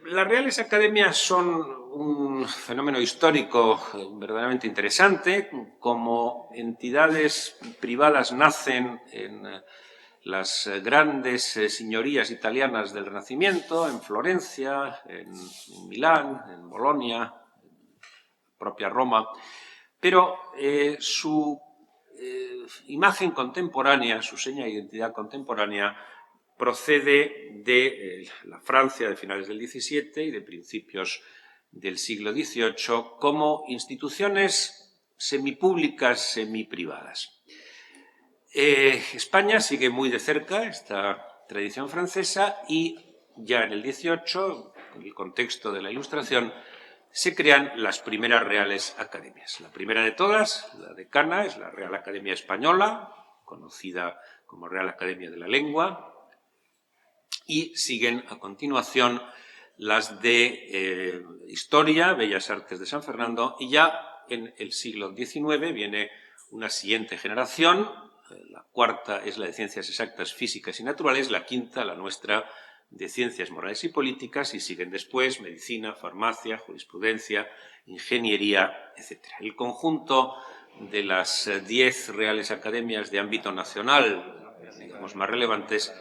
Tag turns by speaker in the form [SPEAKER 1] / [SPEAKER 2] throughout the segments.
[SPEAKER 1] Las Reales Academias son un fenómeno histórico verdaderamente interesante. Como entidades privadas nacen en las grandes señorías italianas del Renacimiento, en Florencia, en Milán, en Bolonia, en propia Roma, pero su imagen contemporánea, su seña de identidad contemporánea, procede de la Francia de finales del XVII y de principios del siglo XVIII como instituciones semipúblicas, semiprivadas. España sigue muy de cerca esta tradición francesa y ya en el XVIII, en el contexto de la Ilustración, se crean las primeras Reales Academias. La primera de todas, la decana, es la Real Academia Española, conocida como Real Academia de la Lengua, y siguen a continuación las de Historia, Bellas Artes de San Fernando, y ya en el siglo XIX viene una siguiente generación. La cuarta es la de Ciencias Exactas, Físicas y Naturales, la quinta, la nuestra, de Ciencias Morales y Políticas, y siguen después Medicina, Farmacia, Jurisprudencia, Ingeniería, etc. El conjunto de las 10 Reales Academias de ámbito nacional, digamos, más relevantes,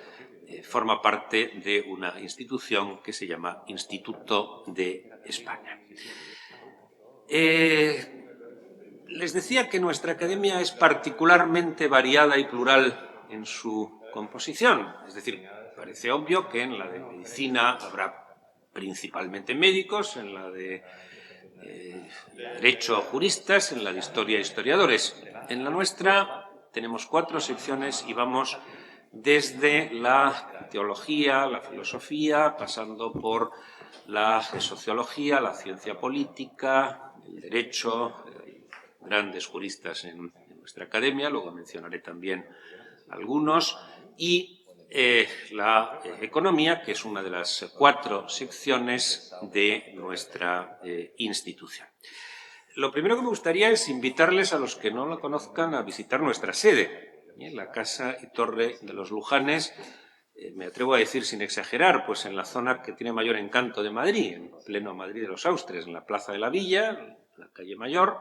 [SPEAKER 1] forma parte de una institución que se llama Instituto de España. Les decía que nuestra academia es particularmente variada y plural en su composición. Es decir, parece obvio que en la de medicina habrá principalmente médicos, en la de derecho juristas, en la de historia historiadores. En la nuestra tenemos 4 secciones y vamos desde la teología, la filosofía, pasando por la sociología, la ciencia política, el derecho, grandes juristas en nuestra academia, luego mencionaré también algunos, y la economía, que es una de las 4 secciones de nuestra institución. Lo primero que me gustaría es invitarles a los que no la conozcan a visitar nuestra sede, la Casa y Torre de los Lujanes. Me atrevo a decir sin exagerar, pues en la zona que tiene mayor encanto de Madrid, en pleno Madrid de los Austres, en la Plaza de la Villa, en la calle Mayor,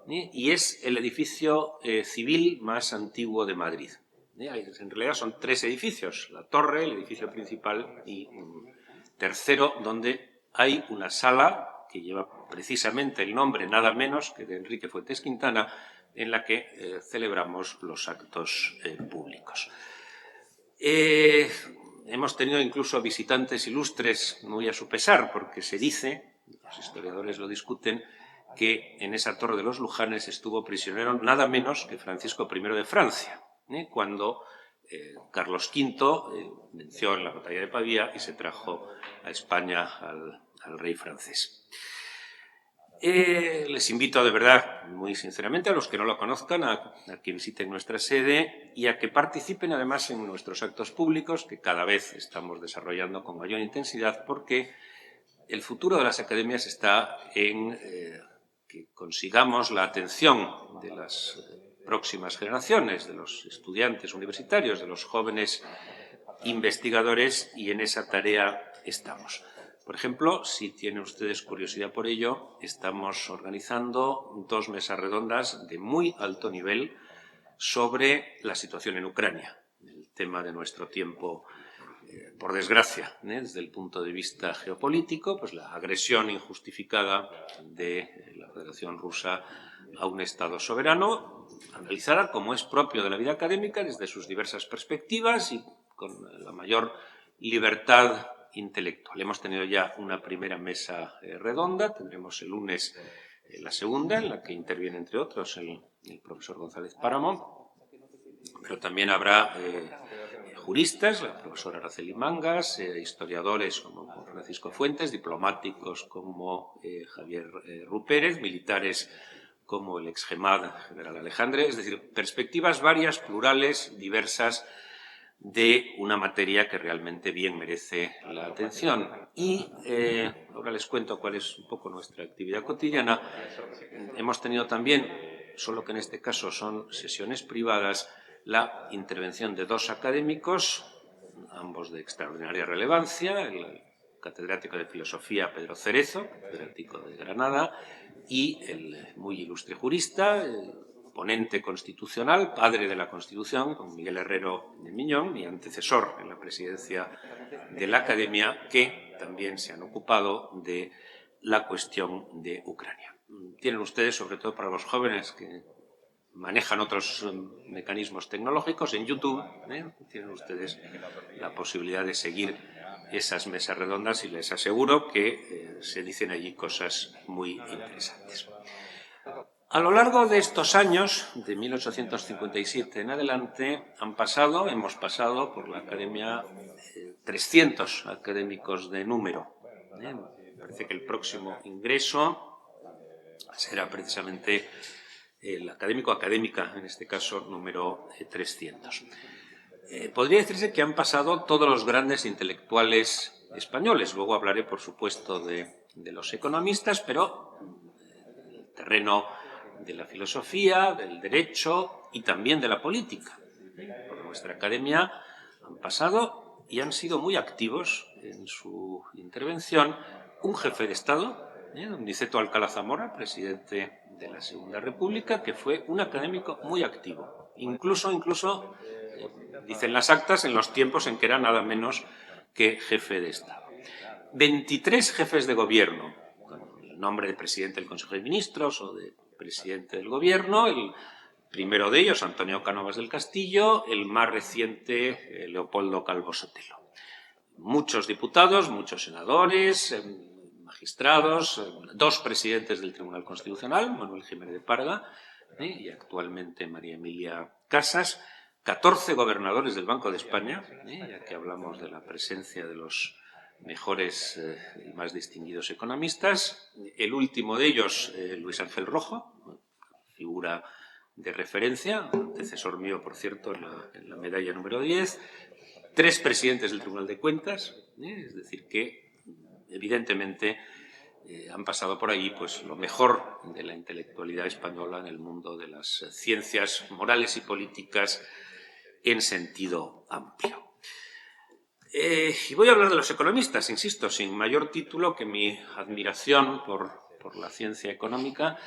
[SPEAKER 1] y es el edificio civil más antiguo de Madrid. En realidad son 3 edificios, la torre, el edificio principal y un tercero donde hay una sala que lleva precisamente el nombre nada menos que de Enrique Fuentes Quintana, en la que celebramos los actos públicos. Hemos tenido incluso visitantes ilustres muy a su pesar, porque se dice, los historiadores lo discuten, que en esa Torre de los Lujanes estuvo prisionero nada menos que Francisco I de Francia, cuando Carlos V venció en la batalla de Pavía y se trajo a España al rey francés. Les invito de verdad, muy sinceramente, a los que no lo conozcan, a que visiten nuestra sede y a que participen además en nuestros actos públicos, que cada vez estamos desarrollando con mayor intensidad, porque el futuro de las academias está en que consigamos la atención de las próximas generaciones, de los estudiantes universitarios, de los jóvenes investigadores, y en esa tarea estamos. Por ejemplo, si tienen ustedes curiosidad por ello, estamos organizando 2 mesas redondas de muy alto nivel sobre la situación en Ucrania, el tema de nuestro tiempo, por desgracia, desde el punto de vista geopolítico, pues la agresión injustificada de la Federación Rusa a un Estado soberano, analizada como es propio de la vida académica desde sus diversas perspectivas y con la mayor libertad intelectual. Hemos tenido ya una primera mesa redonda, tendremos el lunes la segunda, en la que interviene, entre otros, el profesor González Páramo, pero también habrá juristas, la profesora Araceli Mangas, historiadores como Francisco Fuentes, diplomáticos como Javier Rupérez, militares como el ex-GEMAD general Alejandre, es decir, perspectivas varias, plurales, diversas, de una materia que realmente bien merece la atención. Y ahora les cuento cuál es un poco nuestra actividad cotidiana. Hemos tenido también, solo que en este caso son sesiones privadas, la intervención de 2 académicos, ambos de extraordinaria relevancia, el catedrático de Filosofía Pedro Cerezo, catedrático de Granada, y el muy ilustre jurista, ponente constitucional, padre de la Constitución, don Miguel Herrero de Miñón, mi antecesor en la presidencia de la Academia, que también se han ocupado de la cuestión de Ucrania. Tienen ustedes, sobre todo para los jóvenes que manejan otros mecanismos tecnológicos, en YouTube, tienen ustedes la posibilidad de seguir esas mesas redondas y les aseguro que se dicen allí cosas muy interesantes. A lo largo de estos años, de 1857 en adelante, hemos pasado por la Academia 300 académicos de número. Me parece que el próximo ingreso será precisamente el académica, en este caso, número 300. Podría decirse que han pasado todos los grandes intelectuales españoles. Luego hablaré, por supuesto, de los economistas, pero el terreno de la filosofía, del derecho y también de la política. Por nuestra academia han pasado y han sido muy activos en su intervención un jefe de Estado, don Niceto Alcalá Zamora, presidente de la Segunda República, que fue un académico muy activo. Incluso dicen las actas, en los tiempos en que era nada menos que jefe de Estado. 23 jefes de gobierno, con el nombre de presidente del Consejo de Ministros o de presidente del Gobierno, el primero de ellos, Antonio Cánovas del Castillo, el más reciente, Leopoldo Calvo Sotelo. Muchos diputados, muchos senadores, magistrados, 2 presidentes del Tribunal Constitucional, Manuel Jiménez de Parga y actualmente María Emilia Casas, 14 gobernadores del Banco de España, ya que hablamos de la presencia de los mejores y más distinguidos economistas. El último de ellos, Luis Ángel Rojo, figura de referencia, antecesor mío, por cierto, en la medalla número 10. 3 presidentes del Tribunal de Cuentas, es decir, que evidentemente han pasado por ahí pues, lo mejor de la intelectualidad española en el mundo de las ciencias morales y políticas en sentido amplio. Y voy a hablar de los economistas, insisto, sin mayor título que mi admiración por la ciencia económica.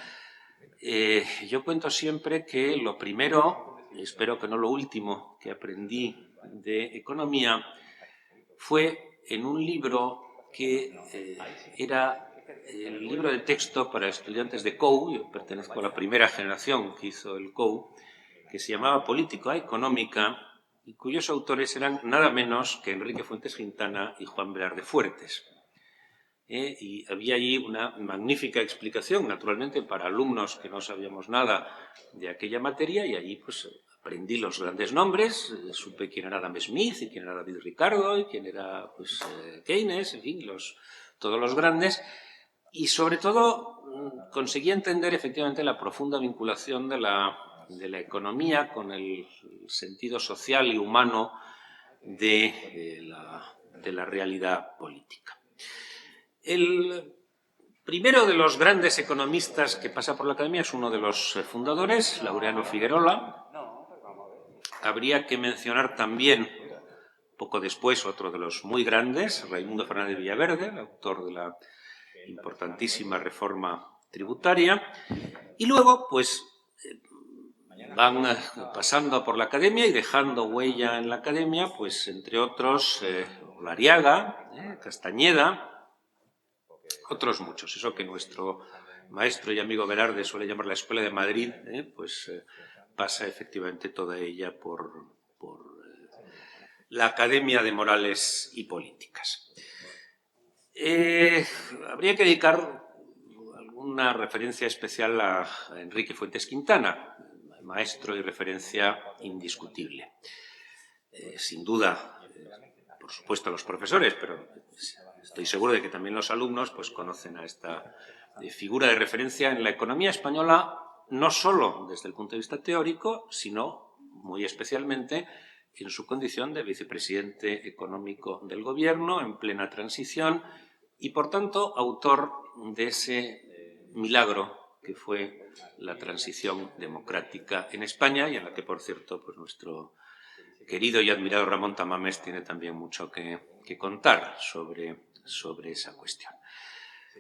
[SPEAKER 1] Yo cuento siempre que lo primero, y espero que no lo último, que aprendí de economía fue en un libro que era el libro de texto para estudiantes de COU. Yo pertenezco a la primera generación que hizo el COU, que se llamaba Política Económica, y cuyos autores eran nada menos que Enrique Fuentes Quintana y Juan Velarde Fuertes. Y había allí una magnífica explicación, naturalmente, para alumnos que no sabíamos nada de aquella materia, y allí pues aprendí los grandes nombres, supe quién era Adam Smith y quién era David Ricardo y quién era pues, Keynes, en fin, todos los grandes, y sobre todo conseguí entender efectivamente la profunda vinculación de la economía con el sentido social y humano de la realidad política. El primero de los grandes economistas que pasa por la Academia es uno de los fundadores, Laureano Figuerola. Habría que mencionar también, poco después, otro de los muy grandes, Raimundo Fernández Villaverde, el autor de la importantísima reforma tributaria. Y luego, pues, van pasando por la Academia y dejando huella en la Academia, pues, entre otros, Olariaga, Castañeda, otros muchos. Eso que nuestro maestro y amigo Velarde suele llamar la Escuela de Madrid, pues pasa efectivamente toda ella por la Academia de Morales y Políticas. Habría que dedicar alguna referencia especial a Enrique Fuentes Quintana, maestro y referencia indiscutible. Sin duda, por supuesto, los profesores, pero estoy seguro de que también los alumnos pues, conocen a esta figura de referencia en la economía española, no solo desde el punto de vista teórico, sino muy especialmente en su condición de vicepresidente económico del Gobierno en plena transición y, por tanto, autor de ese milagro que fue la transición democrática en España y en la que, por cierto, pues nuestro querido y admirado Ramón Tamames tiene también mucho que contar sobre sobre esa cuestión.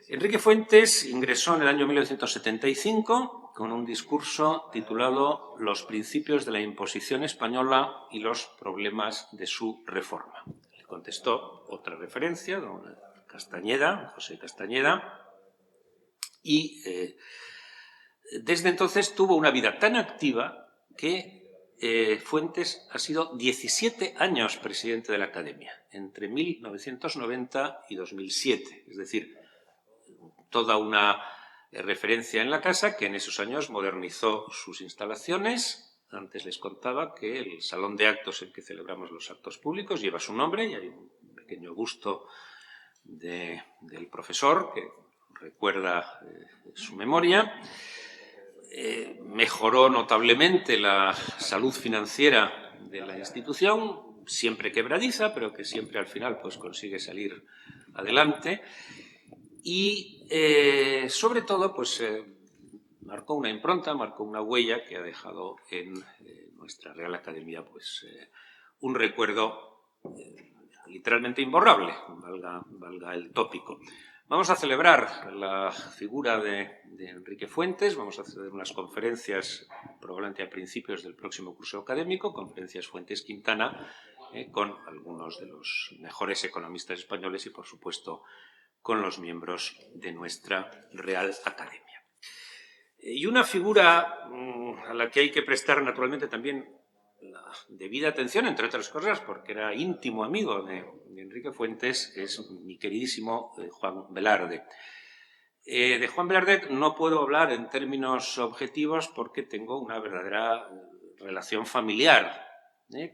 [SPEAKER 1] Enrique Fuentes ingresó en el año 1975 con un discurso titulado «Los principios de la imposición española y los problemas de su reforma». Le contestó otra referencia, don Castañeda, José Castañeda, y desde entonces tuvo una vida tan activa que Fuentes ha sido 17 años presidente de la Academia, entre 1990 y 2007, es decir, toda una referencia en la casa que en esos años modernizó sus instalaciones. Antes les contaba que el salón de actos en que celebramos los actos públicos lleva su nombre y hay un pequeño busto del profesor que recuerda su memoria. Mejoró notablemente la salud financiera de la institución, siempre quebradiza, pero que siempre al final pues, consigue salir adelante. Y sobre todo, pues marcó una impronta, marcó una huella que ha dejado en nuestra Real Academia pues, un recuerdo literalmente imborrable, valga el tópico. Vamos a celebrar la figura de Enrique Fuentes, vamos a hacer unas conferencias probablemente a principios del próximo curso académico, conferencias Fuentes-Quintana, con algunos de los mejores economistas españoles y, por supuesto, con los miembros de nuestra Real Academia. Y una figura a la que hay que prestar naturalmente también la debida atención, entre otras cosas, porque era íntimo amigo de Enrique Fuentes, es mi queridísimo Juan Velarde. De Juan Velarde no puedo hablar en términos objetivos porque tengo una verdadera relación familiar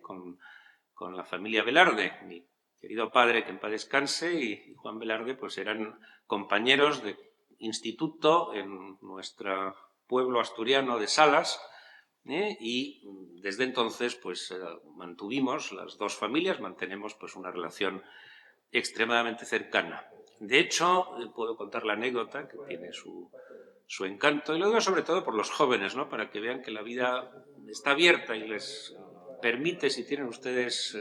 [SPEAKER 1] con la familia Velarde. Mi querido padre, que en paz descanse, y Juan Velarde pues eran compañeros de instituto en nuestro pueblo asturiano de Salas, y desde entonces pues mantuvimos, las dos familias mantenemos pues una relación extremadamente cercana. De hecho, puedo contar la anécdota que tiene su encanto, y lo digo sobre todo por los jóvenes, ¿no? Para que vean que la vida está abierta y les permite, si tienen ustedes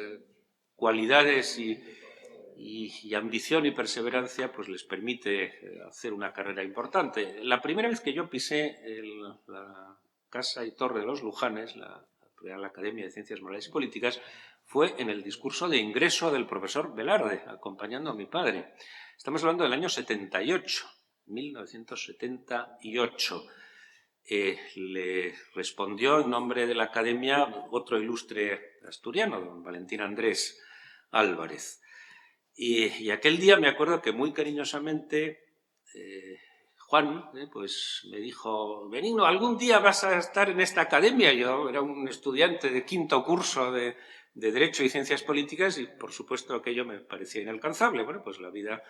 [SPEAKER 1] cualidades y ambición y perseverancia, pues les permite hacer una carrera importante. La primera vez que yo pisé la Casa y Torre de los Lujanes, la Real Academia de Ciencias Morales y Políticas, fue en el discurso de ingreso del profesor Velarde, acompañando a mi padre. Estamos hablando del año 78, 1978. Le respondió en nombre de la Academia otro ilustre asturiano, don Valentín Andrés Álvarez. Y aquel día me acuerdo que muy cariñosamente Juan pues me dijo: Benigno, algún día vas a estar en esta academia. Yo era un estudiante de quinto curso de Derecho y Ciencias Políticas y, por supuesto, aquello me parecía inalcanzable. Bueno, pues la vida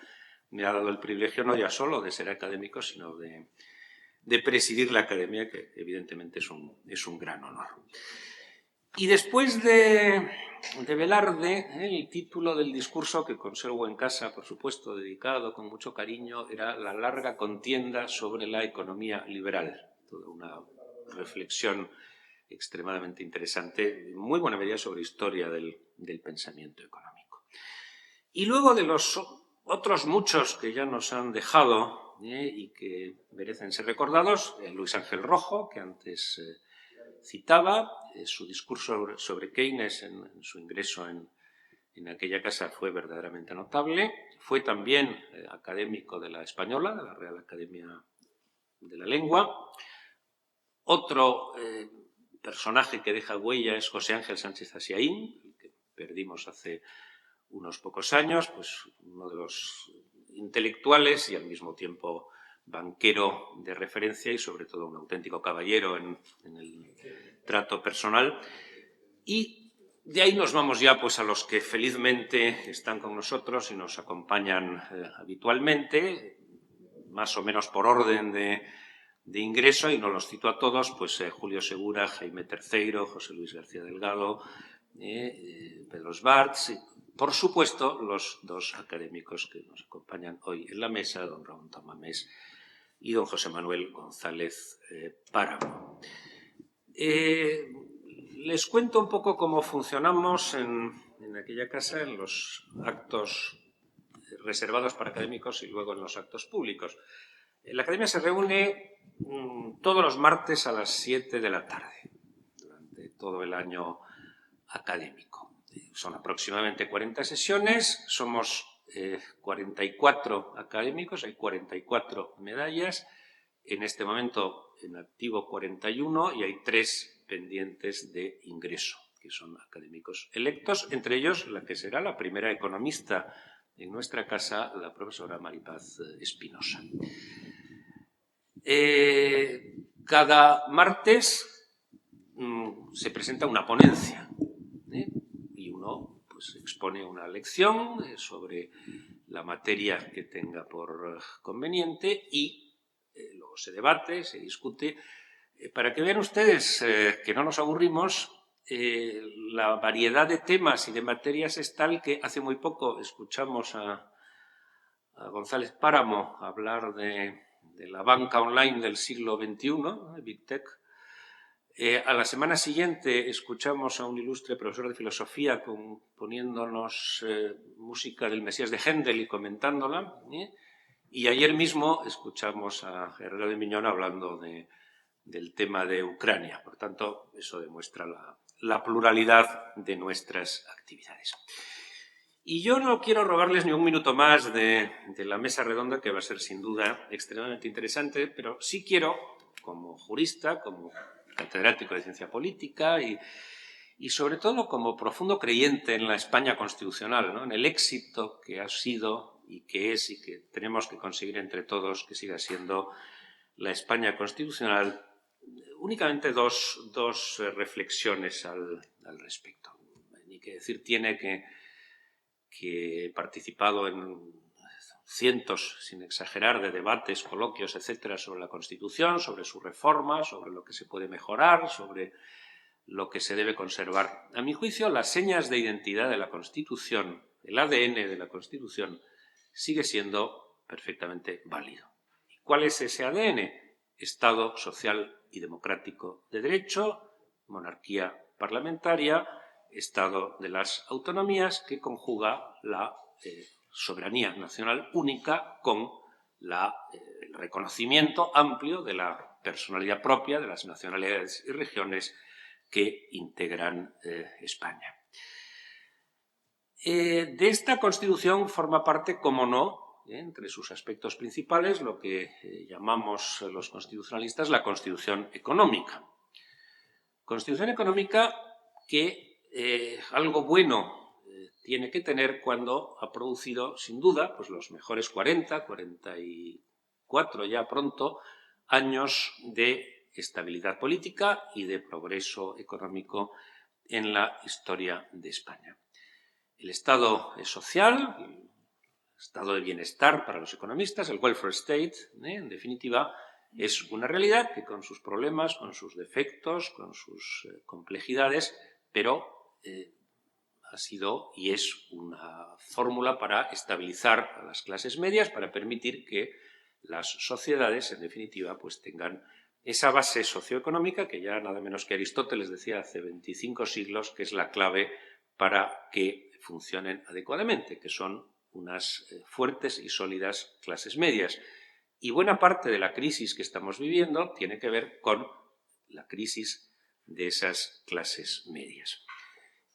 [SPEAKER 1] me ha dado el privilegio no ya solo de ser académico, sino de presidir la academia, que evidentemente es un gran honor. Y después de Velarde, el título del discurso que conservo en casa, por supuesto, dedicado con mucho cariño, era La larga contienda sobre la economía liberal. Toda una reflexión extremadamente interesante, en muy buena medida sobre historia del pensamiento económico. Y luego de los otros muchos que ya nos han dejado y que merecen ser recordados, Luis Ángel Rojo, que antes citaba, su discurso sobre Keynes en su ingreso en aquella casa fue verdaderamente notable. Fue también académico de la Española, de la Real Academia de la Lengua. Otro personaje que deja huella es José Ángel Sánchez Asiaín, el que perdimos hace unos pocos años, pues uno de los intelectuales y al mismo tiempo banquero de referencia y sobre todo un auténtico caballero en el trato personal. Y de ahí nos vamos ya pues a los que felizmente están con nosotros y nos acompañan habitualmente, más o menos por orden de ingreso, y no los cito a todos, pues Julio Segura, Jaime Terceiro, José Luis García Delgado, Pedro Sbarts, por supuesto los dos académicos que nos acompañan hoy en la mesa, don Ramón Tamames y don José Manuel González Páramo. Les cuento un poco cómo funcionamos en aquella casa, en los actos reservados para académicos y luego en los actos públicos. La Academia se reúne todos los martes a las 7 de la tarde, durante todo el año académico. Son aproximadamente 40 sesiones, somos 44 académicos, hay 44 medallas, en este momento en activo 41 y hay 3 pendientes de ingreso, que son académicos electos, entre ellos la que será la primera economista en nuestra casa, la profesora Maripaz Espinosa. Cada martes se presenta una ponencia, y uno pues, expone una lección sobre la materia que tenga por conveniente y luego se debate, se discute. Para que vean ustedes que no nos aburrimos, la variedad de temas y de materias es tal que hace muy poco escuchamos a González Páramo hablar de la banca online del siglo XXI, Big Tech. A la semana siguiente escuchamos a un ilustre profesor de filosofía poniéndonos música del Mesías de Händel y comentándola. Y ayer mismo escuchamos a Herrero de Miñón hablando del tema de Ucrania. Por tanto, eso demuestra la pluralidad de nuestras actividades. Y yo no quiero robarles ni un minuto más de la mesa redonda, que va a ser sin duda extremadamente interesante, pero sí quiero, como jurista, como catedrático de ciencia política y sobre todo como profundo creyente en la España constitucional, ¿no? En el éxito que ha sido y que es y que tenemos que conseguir entre todos que siga siendo la España constitucional, únicamente dos reflexiones al respecto. Ni que decir tiene que he participado en cientos, sin exagerar, de debates, coloquios, etcétera, sobre la Constitución, sobre su reforma, sobre lo que se puede mejorar, sobre lo que se debe conservar. A mi juicio, las señas de identidad de la Constitución, el ADN de la Constitución, sigue siendo perfectamente válido. ¿Cuál es ese ADN? Estado social y democrático de derecho, monarquía parlamentaria, Estado de las autonomías, que conjuga la soberanía nacional única con el reconocimiento amplio de la personalidad propia de las nacionalidades y regiones que integran España. De esta Constitución forma parte, como no, entre sus aspectos principales, lo que llamamos los constitucionalistas la Constitución económica. Constitución económica que algo bueno tiene que tener cuando ha producido, sin duda, pues los mejores 44 ya pronto, años de estabilidad política y de progreso económico en la historia de España. El Estado es social, el Estado de bienestar para los economistas, el welfare state, en definitiva, es una realidad que con sus problemas, con sus defectos, con sus complejidades, pero ha sido y es una fórmula para estabilizar a las clases medias, para permitir que las sociedades, en definitiva, pues tengan esa base socioeconómica que ya nada menos que Aristóteles decía hace 25 siglos que es la clave para que funcionen adecuadamente, que son unas fuertes y sólidas clases medias. Y buena parte de la crisis que estamos viviendo tiene que ver con la crisis de esas clases medias.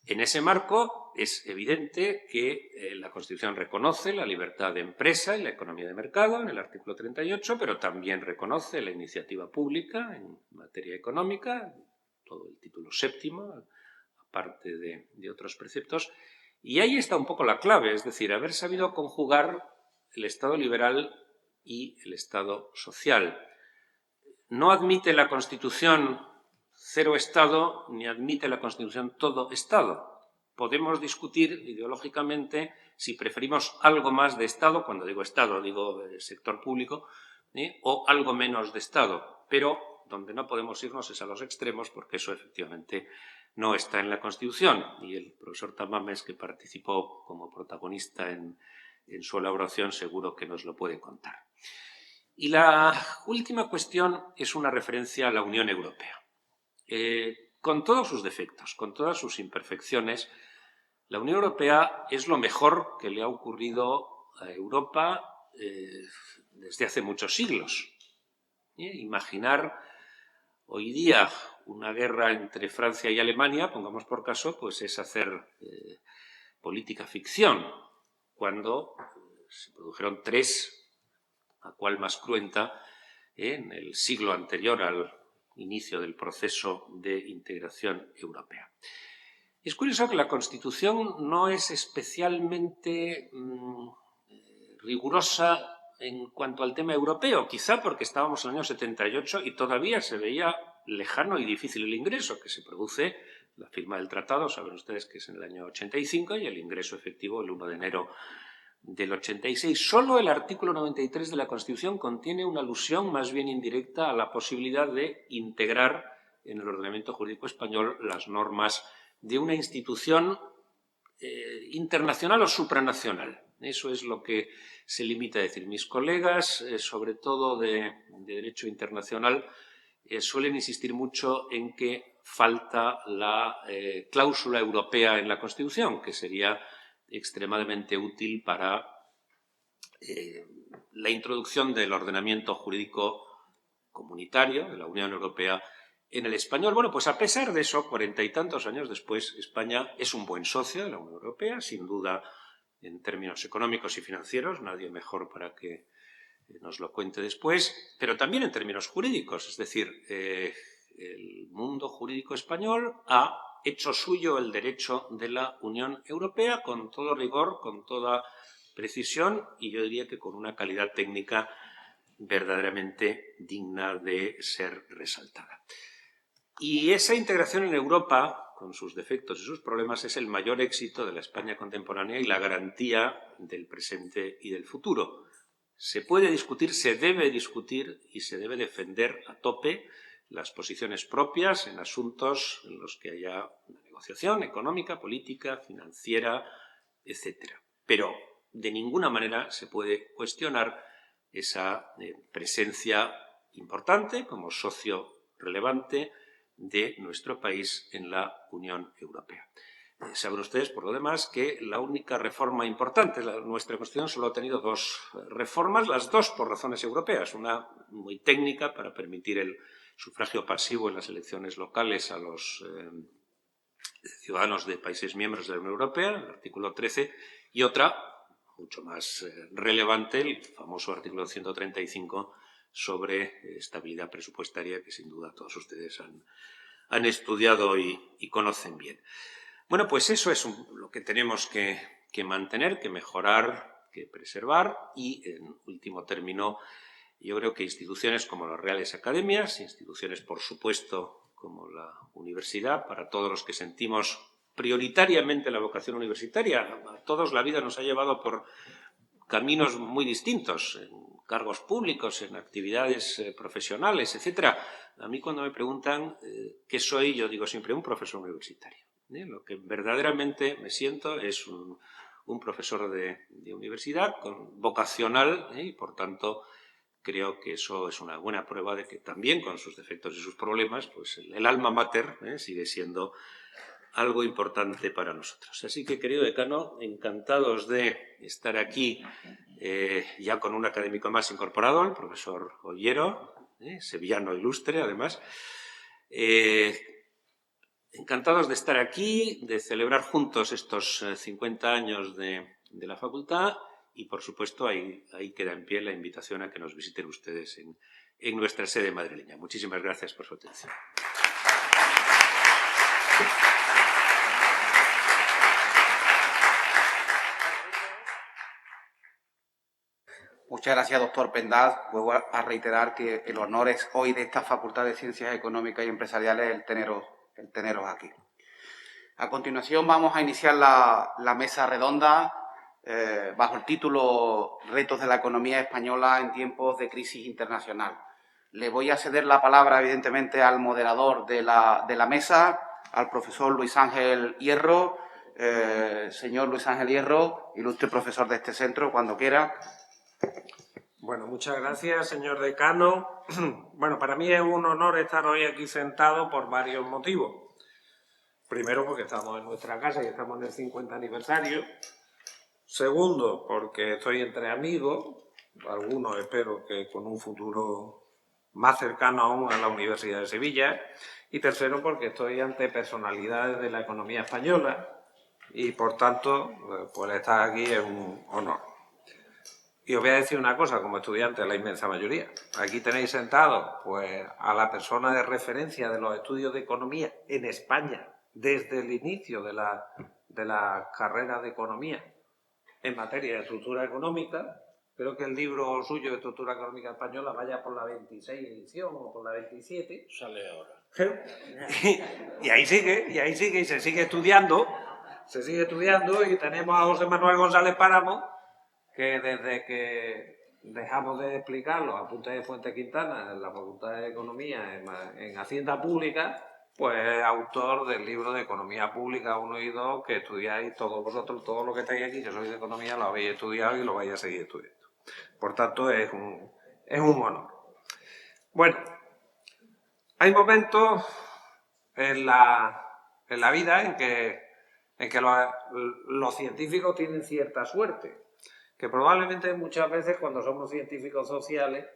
[SPEAKER 1] En ese marco es evidente que la Constitución reconoce la libertad de empresa y la economía de mercado en el artículo 38, pero también reconoce la iniciativa pública en materia económica, todo el título séptimo, aparte de otros preceptos. Y ahí está un poco la clave, es decir, haber sabido conjugar el Estado liberal y el Estado social. No admite la Constitución cero Estado, ni admite la Constitución todo Estado. Podemos discutir ideológicamente si preferimos algo más de Estado, cuando digo Estado digo sector público, o algo menos de Estado, pero donde no podemos irnos es a los extremos, porque eso efectivamente no está en la Constitución. Y el profesor Tamames, que participó como protagonista en su elaboración, seguro que nos lo puede contar. Y la última cuestión es una referencia a la Unión Europea. Con todos sus defectos, con todas sus imperfecciones, la Unión Europea es lo mejor que le ha ocurrido a Europa desde hace muchos siglos. Imaginar hoy día una guerra entre Francia y Alemania, pongamos por caso, pues es hacer política ficción, cuando se produjeron tres, a cual más cruenta, en el siglo anterior al inicio del proceso de integración europea. Es curioso que la Constitución no es especialmente rigurosa en cuanto al tema europeo, quizá porque estábamos en el año 78 y todavía se veía lejano y difícil el ingreso, que se produce la firma del tratado, saben ustedes que es en el año 85, y el ingreso efectivo el 1 de enero del 86. Solo el artículo 93 de la Constitución contiene una alusión más bien indirecta a la posibilidad de integrar en el ordenamiento jurídico español las normas de una institución internacional o supranacional. Eso es lo que se limita a decir. Mis colegas, sobre todo de Derecho Internacional, suelen insistir mucho en que falta la cláusula europea en la Constitución, que sería extremadamente útil para la introducción del ordenamiento jurídico comunitario de la Unión Europea en el español. Bueno, pues a pesar de eso, 40 y tantos años después, España es un buen socio de la Unión Europea, sin duda en términos económicos y financieros, nadie mejor para que nos lo cuente después, pero también en términos jurídicos, es decir, el mundo jurídico español ha hecho suyo el derecho de la Unión Europea con todo rigor, con toda precisión y yo diría que con una calidad técnica verdaderamente digna de ser resaltada. Y esa integración en Europa, con sus defectos y sus problemas, es el mayor éxito de la España contemporánea y la garantía del presente y del futuro. Se puede discutir, se debe discutir y se debe defender a tope las posiciones propias en asuntos en los que haya una negociación económica, política, financiera, etc. Pero de ninguna manera se puede cuestionar esa presencia importante como socio relevante de nuestro país en la Unión Europea. Saben ustedes, por lo demás, que la única reforma importante, nuestra Constitución solo ha tenido dos reformas, las dos por razones europeas, una muy técnica para permitir el sufragio pasivo en las elecciones locales a los ciudadanos de países miembros de la Unión Europea, el artículo 13, y otra, mucho más relevante, el famoso artículo 135 sobre estabilidad presupuestaria, que sin duda todos ustedes han estudiado y conocen bien. Bueno, pues eso es lo que tenemos que mantener, que mejorar, que preservar y, en último término, yo creo que instituciones como las Reales Academias, instituciones, por supuesto, como la universidad, para todos los que sentimos prioritariamente la vocación universitaria, a todos la vida nos ha llevado por caminos muy distintos, en cargos públicos, en actividades profesionales, etc. A mí cuando me preguntan qué soy, yo digo siempre un profesor universitario. Lo que verdaderamente me siento es un profesor de universidad vocacional y, por tanto, creo que eso es una buena prueba de que también, con sus defectos y sus problemas, pues el alma mater sigue siendo algo importante para nosotros. Así que, querido decano, encantados de estar aquí ya con un académico más incorporado, el profesor Ollero, sevillano ilustre, además. Encantados de estar aquí, de celebrar juntos estos 50 años de la facultad y, por supuesto, ahí queda en pie la invitación a que nos visiten ustedes en nuestra sede madrileña. Muchísimas gracias por su atención.
[SPEAKER 2] Muchas gracias, doctor Pendas. Vuelvo a reiterar que el honor es hoy de esta Facultad de Ciencias Económicas y Empresariales el teneros aquí. A continuación vamos a iniciar la mesa redonda bajo el título Retos de la economía española en tiempos de crisis internacional. Le voy a ceder la palabra, evidentemente, al moderador de la mesa, al profesor Luis Ángel Hierro. Señor Luis Ángel Hierro, ilustre profesor de este centro, cuando quiera.
[SPEAKER 3] Bueno, muchas gracias, señor decano. Bueno, para mí es un honor estar hoy aquí sentado por varios motivos. Primero, porque estamos en nuestra casa y estamos en el 50 aniversario. Segundo, porque estoy entre amigos, algunos espero que con un futuro más cercano aún a la Universidad de Sevilla. Y tercero, porque estoy ante personalidades de la economía española y, por tanto, pues estar aquí es un honor. Y os voy a decir una cosa, como estudiante, la inmensa mayoría. Aquí tenéis sentado pues, a la persona de referencia de los estudios de economía en España desde el inicio de la carrera de economía en materia de estructura económica. Creo que el libro suyo de estructura económica española vaya por la 26 edición o por la 27.
[SPEAKER 4] Sale ahora.
[SPEAKER 3] Y ahí sigue, y se sigue estudiando. Y tenemos a José Manuel González Páramo, que desde que dejamos de explicar los apuntes de Fuente Quintana en la Facultad de Economía en Hacienda Pública, pues es autor del libro de Economía Pública 1 y 2, que estudiáis todos vosotros, todos los que estáis aquí, que sois de Economía, lo habéis estudiado y lo vais a seguir estudiando. Por tanto, es un honor. Bueno, hay momentos en la vida en que los científicos tienen cierta suerte, que probablemente muchas veces cuando somos científicos sociales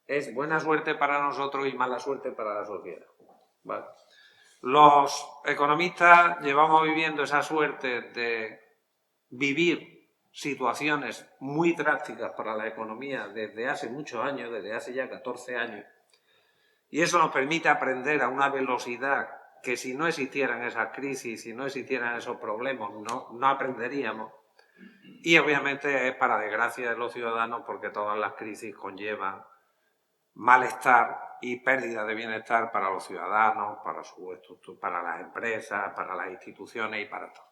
[SPEAKER 3] es buena suerte para nosotros y mala suerte para la sociedad. ¿Vale? Los economistas llevamos viviendo esa suerte de vivir situaciones muy drásticas para la economía desde hace muchos años, desde hace ya 14 años, y eso nos permite aprender a una velocidad que si no existieran esas crisis, si no existieran esos problemas, no aprenderíamos. Y obviamente es para desgracia de los ciudadanos, porque todas las crisis conllevan malestar y pérdida de bienestar para los ciudadanos, para las empresas, para las instituciones y para todo.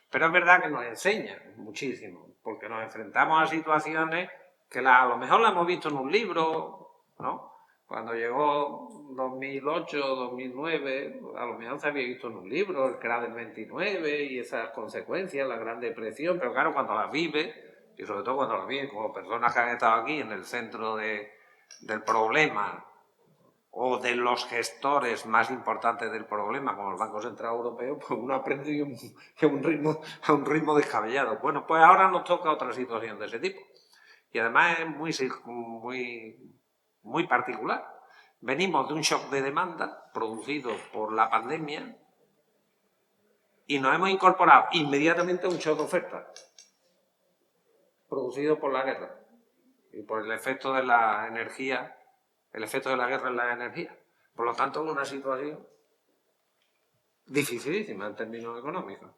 [SPEAKER 3] Pero es verdad que nos enseña muchísimo, porque nos enfrentamos a situaciones que a lo mejor las hemos visto en un libro, ¿no? Cuando llegó 2008, 2009, a lo mejor se había visto en un libro, el crack del 29 y esas consecuencias, la Gran Depresión, pero claro, cuando las vives, y sobre todo cuando las vives como personas que han estado aquí en el centro del problema, o de los gestores más importantes del problema, como el Banco Central Europeo, pues uno aprende a un ritmo descabellado. Bueno, pues ahora nos toca otra situación de ese tipo. Y además es muy particular. Venimos de un shock de demanda producido por la pandemia y nos hemos incorporado inmediatamente a un shock de oferta producido por la guerra y por el efecto de la energía, el efecto de la guerra en la energía. Por lo tanto, es una situación dificilísima en términos económicos.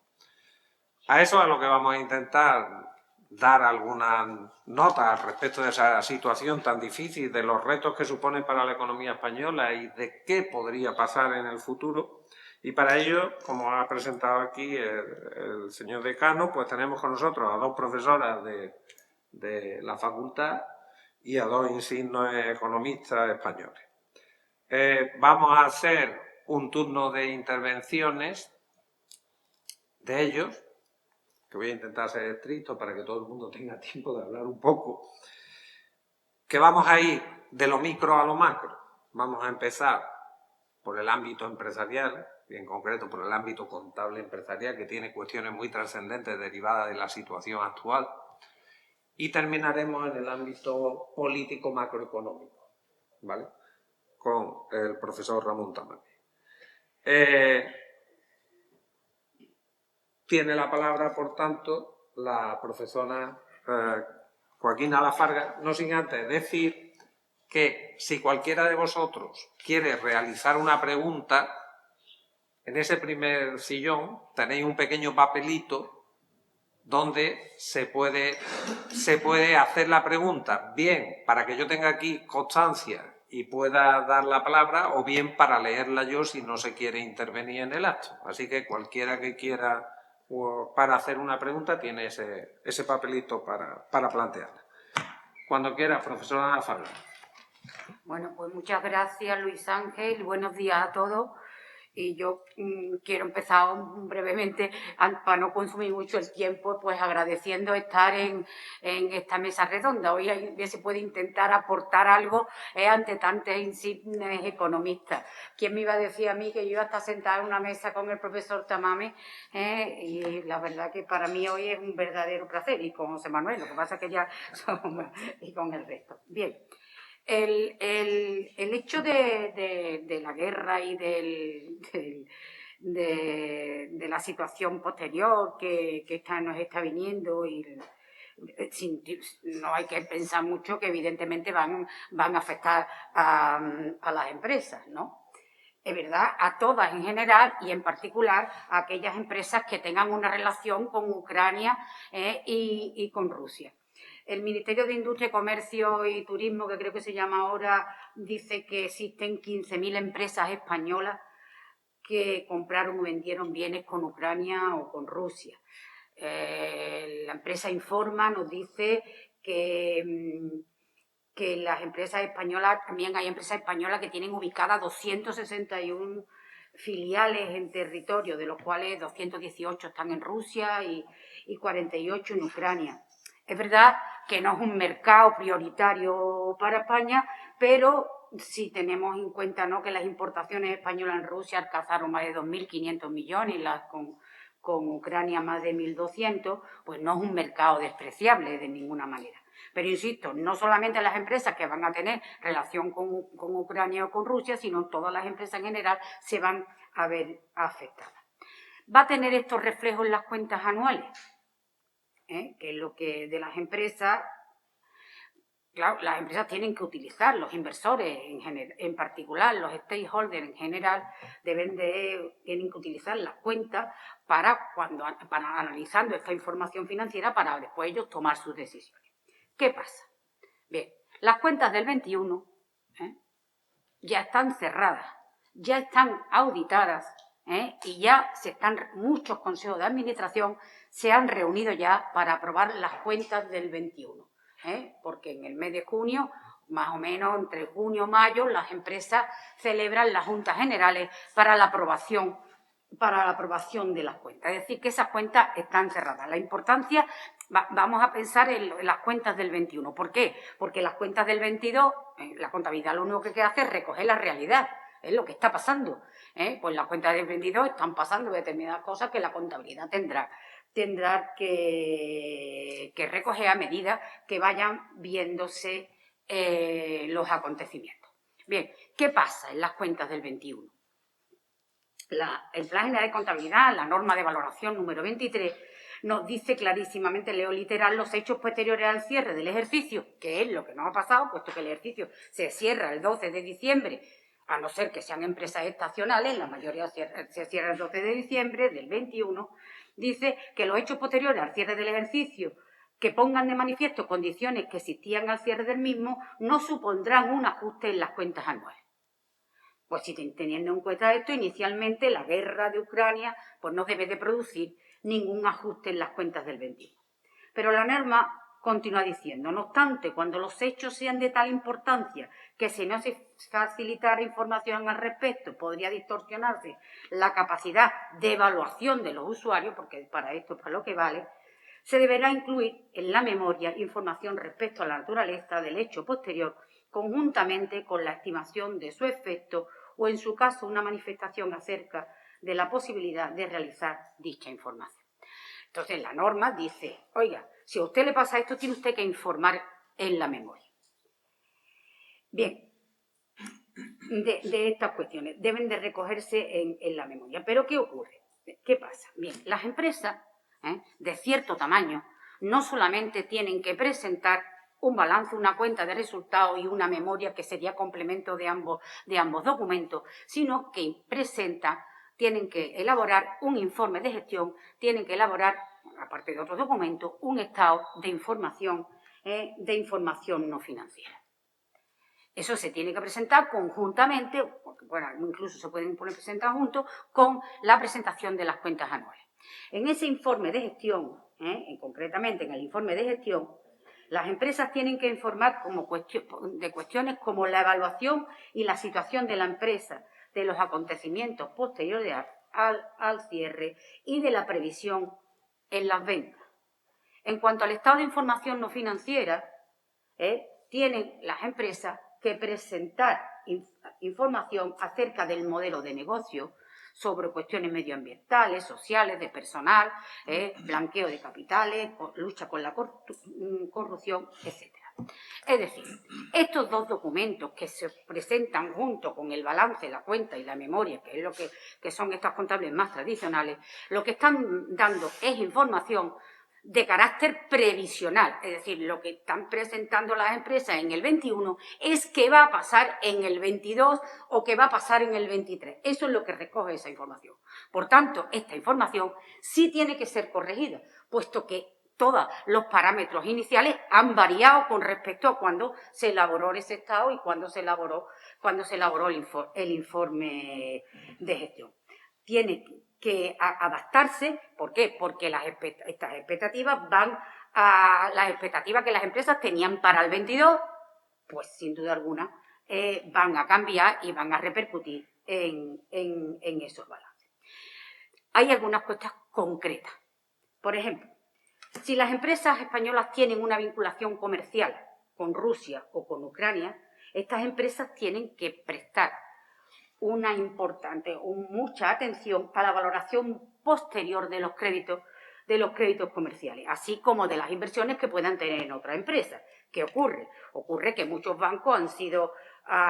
[SPEAKER 3] A eso es a lo que vamos a intentar dar algunas notas respecto de esa situación tan difícil, de los retos que supone para la economía española y de qué podría pasar en el futuro. Y para ello, como ha presentado aquí el señor decano, pues tenemos con nosotros a dos profesoras de la facultad y a dos insignes economistas españoles. Vamos a hacer un turno de intervenciones de ellos, que voy a intentar ser estricto para que todo el mundo tenga tiempo de hablar un poco, que vamos a ir de lo micro a lo macro. Vamos a empezar por el ámbito empresarial, y en concreto por el ámbito contable empresarial, que tiene cuestiones muy trascendentes derivadas de la situación actual, y terminaremos en el ámbito político macroeconómico, ¿vale?, con el profesor Ramón Tamames. Tiene la palabra, por tanto, la profesora Joaquina Lafarga, no sin antes decir que si cualquiera de vosotros quiere realizar una pregunta, en ese primer sillón tenéis un pequeño papelito donde se puede hacer la pregunta, bien para que yo tenga aquí constancia y pueda dar la palabra, o bien para leerla yo si no se quiere intervenir en el acto. Así que cualquiera que quiera para hacer una pregunta tiene ese papelito para plantearla. Cuando quiera, profesora Lafarga.
[SPEAKER 5] Bueno, pues muchas gracias, Luis Ángel, y buenos días a todos.
[SPEAKER 4] Y yo quiero empezar brevemente, para no consumir mucho el tiempo, pues agradeciendo estar en esta mesa redonda. Hoy se puede intentar aportar algo ante tantos insignes economistas. ¿Quién me iba a decir a mí que yo iba a estar sentada en una mesa con el profesor Tamames? Y la verdad que para mí hoy es un verdadero placer, y con José Manuel, lo que pasa es que ya somos, y con el resto. Bien. El hecho de la guerra y de la situación posterior que nos está viniendo, y no hay que pensar mucho que evidentemente van a afectar a las empresas, ¿no? Es verdad, a todas en general y en particular a aquellas empresas que tengan una relación con Ucrania y con Rusia. El Ministerio de Industria, Comercio y Turismo, que creo que se llama ahora, dice que existen 15.000 empresas españolas que compraron o vendieron bienes con Ucrania o con Rusia. La empresa Informa nos dice que las empresas españolas, también hay empresas españolas que tienen ubicadas 261 filiales en territorio, de los cuales 218 están en Rusia y 48 en Ucrania. Es verdad que no es un mercado prioritario para España, pero si tenemos en cuenta, ¿no?, que las importaciones españolas en Rusia alcanzaron más de 2.500 millones y las con Ucrania más de 1.200, pues no es un mercado despreciable de ninguna manera. Pero insisto, no solamente las empresas que van a tener relación con Ucrania o con Rusia, sino todas las empresas en general se van a ver afectadas. ¿Va a tener estos reflejos en las cuentas anuales? Que es lo que de las empresas, claro, las empresas tienen que utilizar, los inversores en particular, los stakeholders en general, tienen que utilizar las cuentas para analizando esta información financiera para después ellos tomar sus decisiones. ¿Qué pasa? Bien, las cuentas del 21 ya están cerradas, ya están auditadas y ya muchos consejos de administración se han reunido ya para aprobar las cuentas del 21, porque en el mes de junio, más o menos entre junio y mayo, las empresas celebran las juntas generales para la aprobación de las cuentas. Es decir, que esas cuentas están cerradas. La importancia, vamos a pensar en las cuentas del 21. ¿Por qué? Porque las cuentas del 22, la contabilidad lo único que hace es recoger la realidad, es lo que está pasando. Pues las cuentas del 22 están pasando determinadas cosas que la contabilidad tendrá que recoger a medida que vayan viéndose los acontecimientos. Bien, ¿qué pasa en las cuentas del 21? El Plan General de Contabilidad, la norma de valoración número 23, nos dice clarísimamente, leo literal, los hechos posteriores al cierre del ejercicio, que es lo que nos ha pasado, puesto que el ejercicio se cierra el 12 de diciembre, a no ser que sean empresas estacionales, la mayoría se cierra el 12 de diciembre del 21, dice que los hechos posteriores al cierre del ejercicio que pongan de manifiesto condiciones que existían al cierre del mismo no supondrán un ajuste en las cuentas anuales. Pues si teniendo en cuenta esto, inicialmente la guerra de Ucrania pues no debe de producir ningún ajuste en las cuentas del 21. Pero la norma continúa diciendo, no obstante, cuando los hechos sean de tal importancia que si no se facilitara información al respecto podría distorsionarse la capacidad de evaluación de los usuarios, porque para esto es para lo que vale, se deberá incluir en la memoria información respecto a la naturaleza del hecho posterior, conjuntamente con la estimación de su efecto o, en su caso, una manifestación acerca de la posibilidad de realizar dicha información. Entonces, la norma dice, oiga, si a usted le pasa esto, tiene usted que informar en la memoria. Bien, de estas cuestiones deben de recogerse en la memoria. ¿Pero qué ocurre? ¿Qué pasa? Bien, las empresas de cierto tamaño no solamente tienen que presentar un balance, una cuenta de resultados y una memoria que sería complemento de ambos documentos, sino que tienen que elaborar un informe de gestión, tienen que elaborar, aparte de otros documentos, un estado de información no financiera. Eso se tiene que presentar conjuntamente, porque bueno, incluso se pueden presentar juntos, con la presentación de las cuentas anuales. En ese informe de gestión, concretamente en el informe de gestión, las empresas tienen que informar de cuestiones como la evaluación y la situación de la empresa de los acontecimientos posteriores al cierre y de la previsión en las ventas. En cuanto al estado de información no financiera, tienen las empresas que presentar información acerca del modelo de negocio, sobre cuestiones medioambientales, sociales, de personal, blanqueo de capitales, lucha con la corrupción, etc. Es decir, estos dos documentos que se presentan junto con el balance, la cuenta y la memoria, que es lo que son estos contables más tradicionales, lo que están dando es información de carácter previsional, es decir, lo que están presentando las empresas en el 21 es qué va a pasar en el 22 o qué va a pasar en el 23. Eso es lo que recoge esa información. Por tanto, esta información sí tiene que ser corregida, puesto que todos los parámetros iniciales han variado con respecto a cuando se elaboró ese estado y cuando se elaboró el informe de gestión. Tiene que adaptarse. ¿Por qué? Porque estas expectativas van a las expectativas que las empresas tenían para el 22, pues sin duda alguna van a cambiar y van a repercutir en esos balances. Hay algunas cuestiones concretas. Por ejemplo, si las empresas españolas tienen una vinculación comercial con Rusia o con Ucrania, estas empresas tienen que prestar mucha atención a la valoración posterior de los créditos comerciales, así como de las inversiones que puedan tener en otras empresas. ¿Qué ocurre? Ocurre que muchos bancos han sido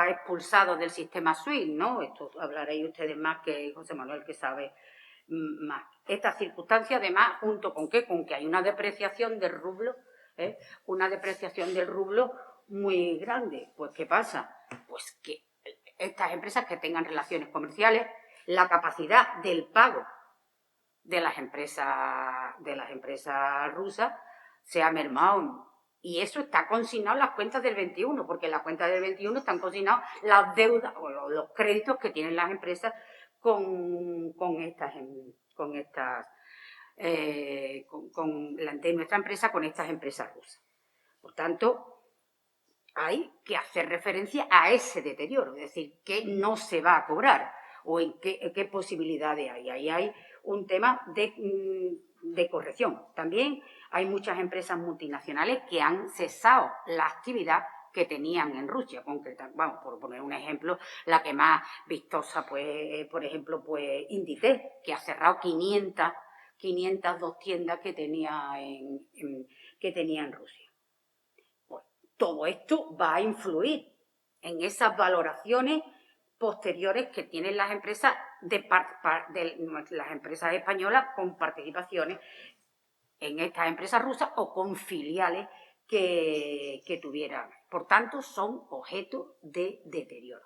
[SPEAKER 4] expulsados del sistema SWIFT, ¿no? Esto hablaréis ustedes más que José Manuel, que sabe más. Esta circunstancia, además, junto con que hay una depreciación del rublo, muy grande. Pues, ¿qué pasa? Pues que estas empresas que tengan relaciones comerciales, la capacidad del pago de las empresas rusas se ha mermado. Y eso está consignado en las cuentas del 21, porque en las cuentas del 21 están consignados las deudas o los créditos que tienen las empresas de nuestra empresa con estas empresas rusas. Por tanto, hay que hacer referencia a ese deterioro, es decir, qué no se va a cobrar o en qué posibilidades hay. Ahí hay un tema de corrección. También hay muchas empresas multinacionales que han cesado la actividad que tenían en Rusia, por poner un ejemplo, la que más vistosa, pues, por ejemplo, pues Inditex, que ha cerrado 502 tiendas que tenía en Rusia. Pues todo esto va a influir en esas valoraciones posteriores que tienen las empresas las empresas españolas con participaciones en estas empresas rusas o con filiales que tuvieran. Por tanto, son objeto de deterioro.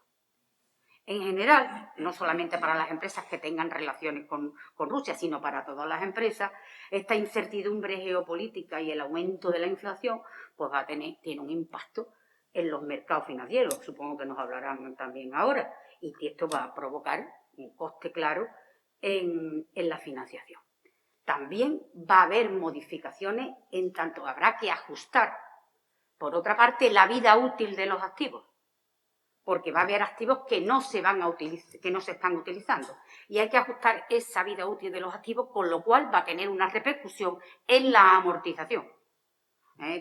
[SPEAKER 4] En general, no solamente para las empresas que tengan relaciones con Rusia, sino para todas las empresas, esta incertidumbre geopolítica y el aumento de la inflación pues tiene un impacto en los mercados financieros. Supongo que nos hablarán también ahora. Y esto va a provocar un coste claro en la financiación. También va a haber modificaciones en tanto habrá que ajustar, por otra parte, la vida útil de los activos, porque va a haber activos que no se están utilizando y hay que ajustar esa vida útil de los activos, con lo cual va a tener una repercusión en la amortización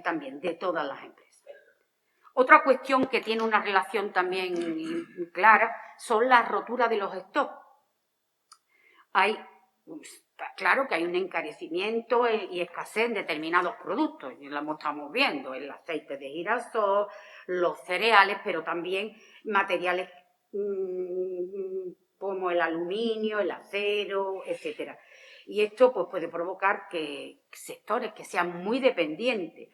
[SPEAKER 4] también de todas las empresas. Otra cuestión que tiene una relación también clara son las roturas de los stocks. Está claro que hay un encarecimiento y escasez en determinados productos, y lo estamos viendo, el aceite de girasol, los cereales, pero también materiales como el aluminio, el acero, etcétera. Y esto pues, puede provocar que sectores que sean muy dependientes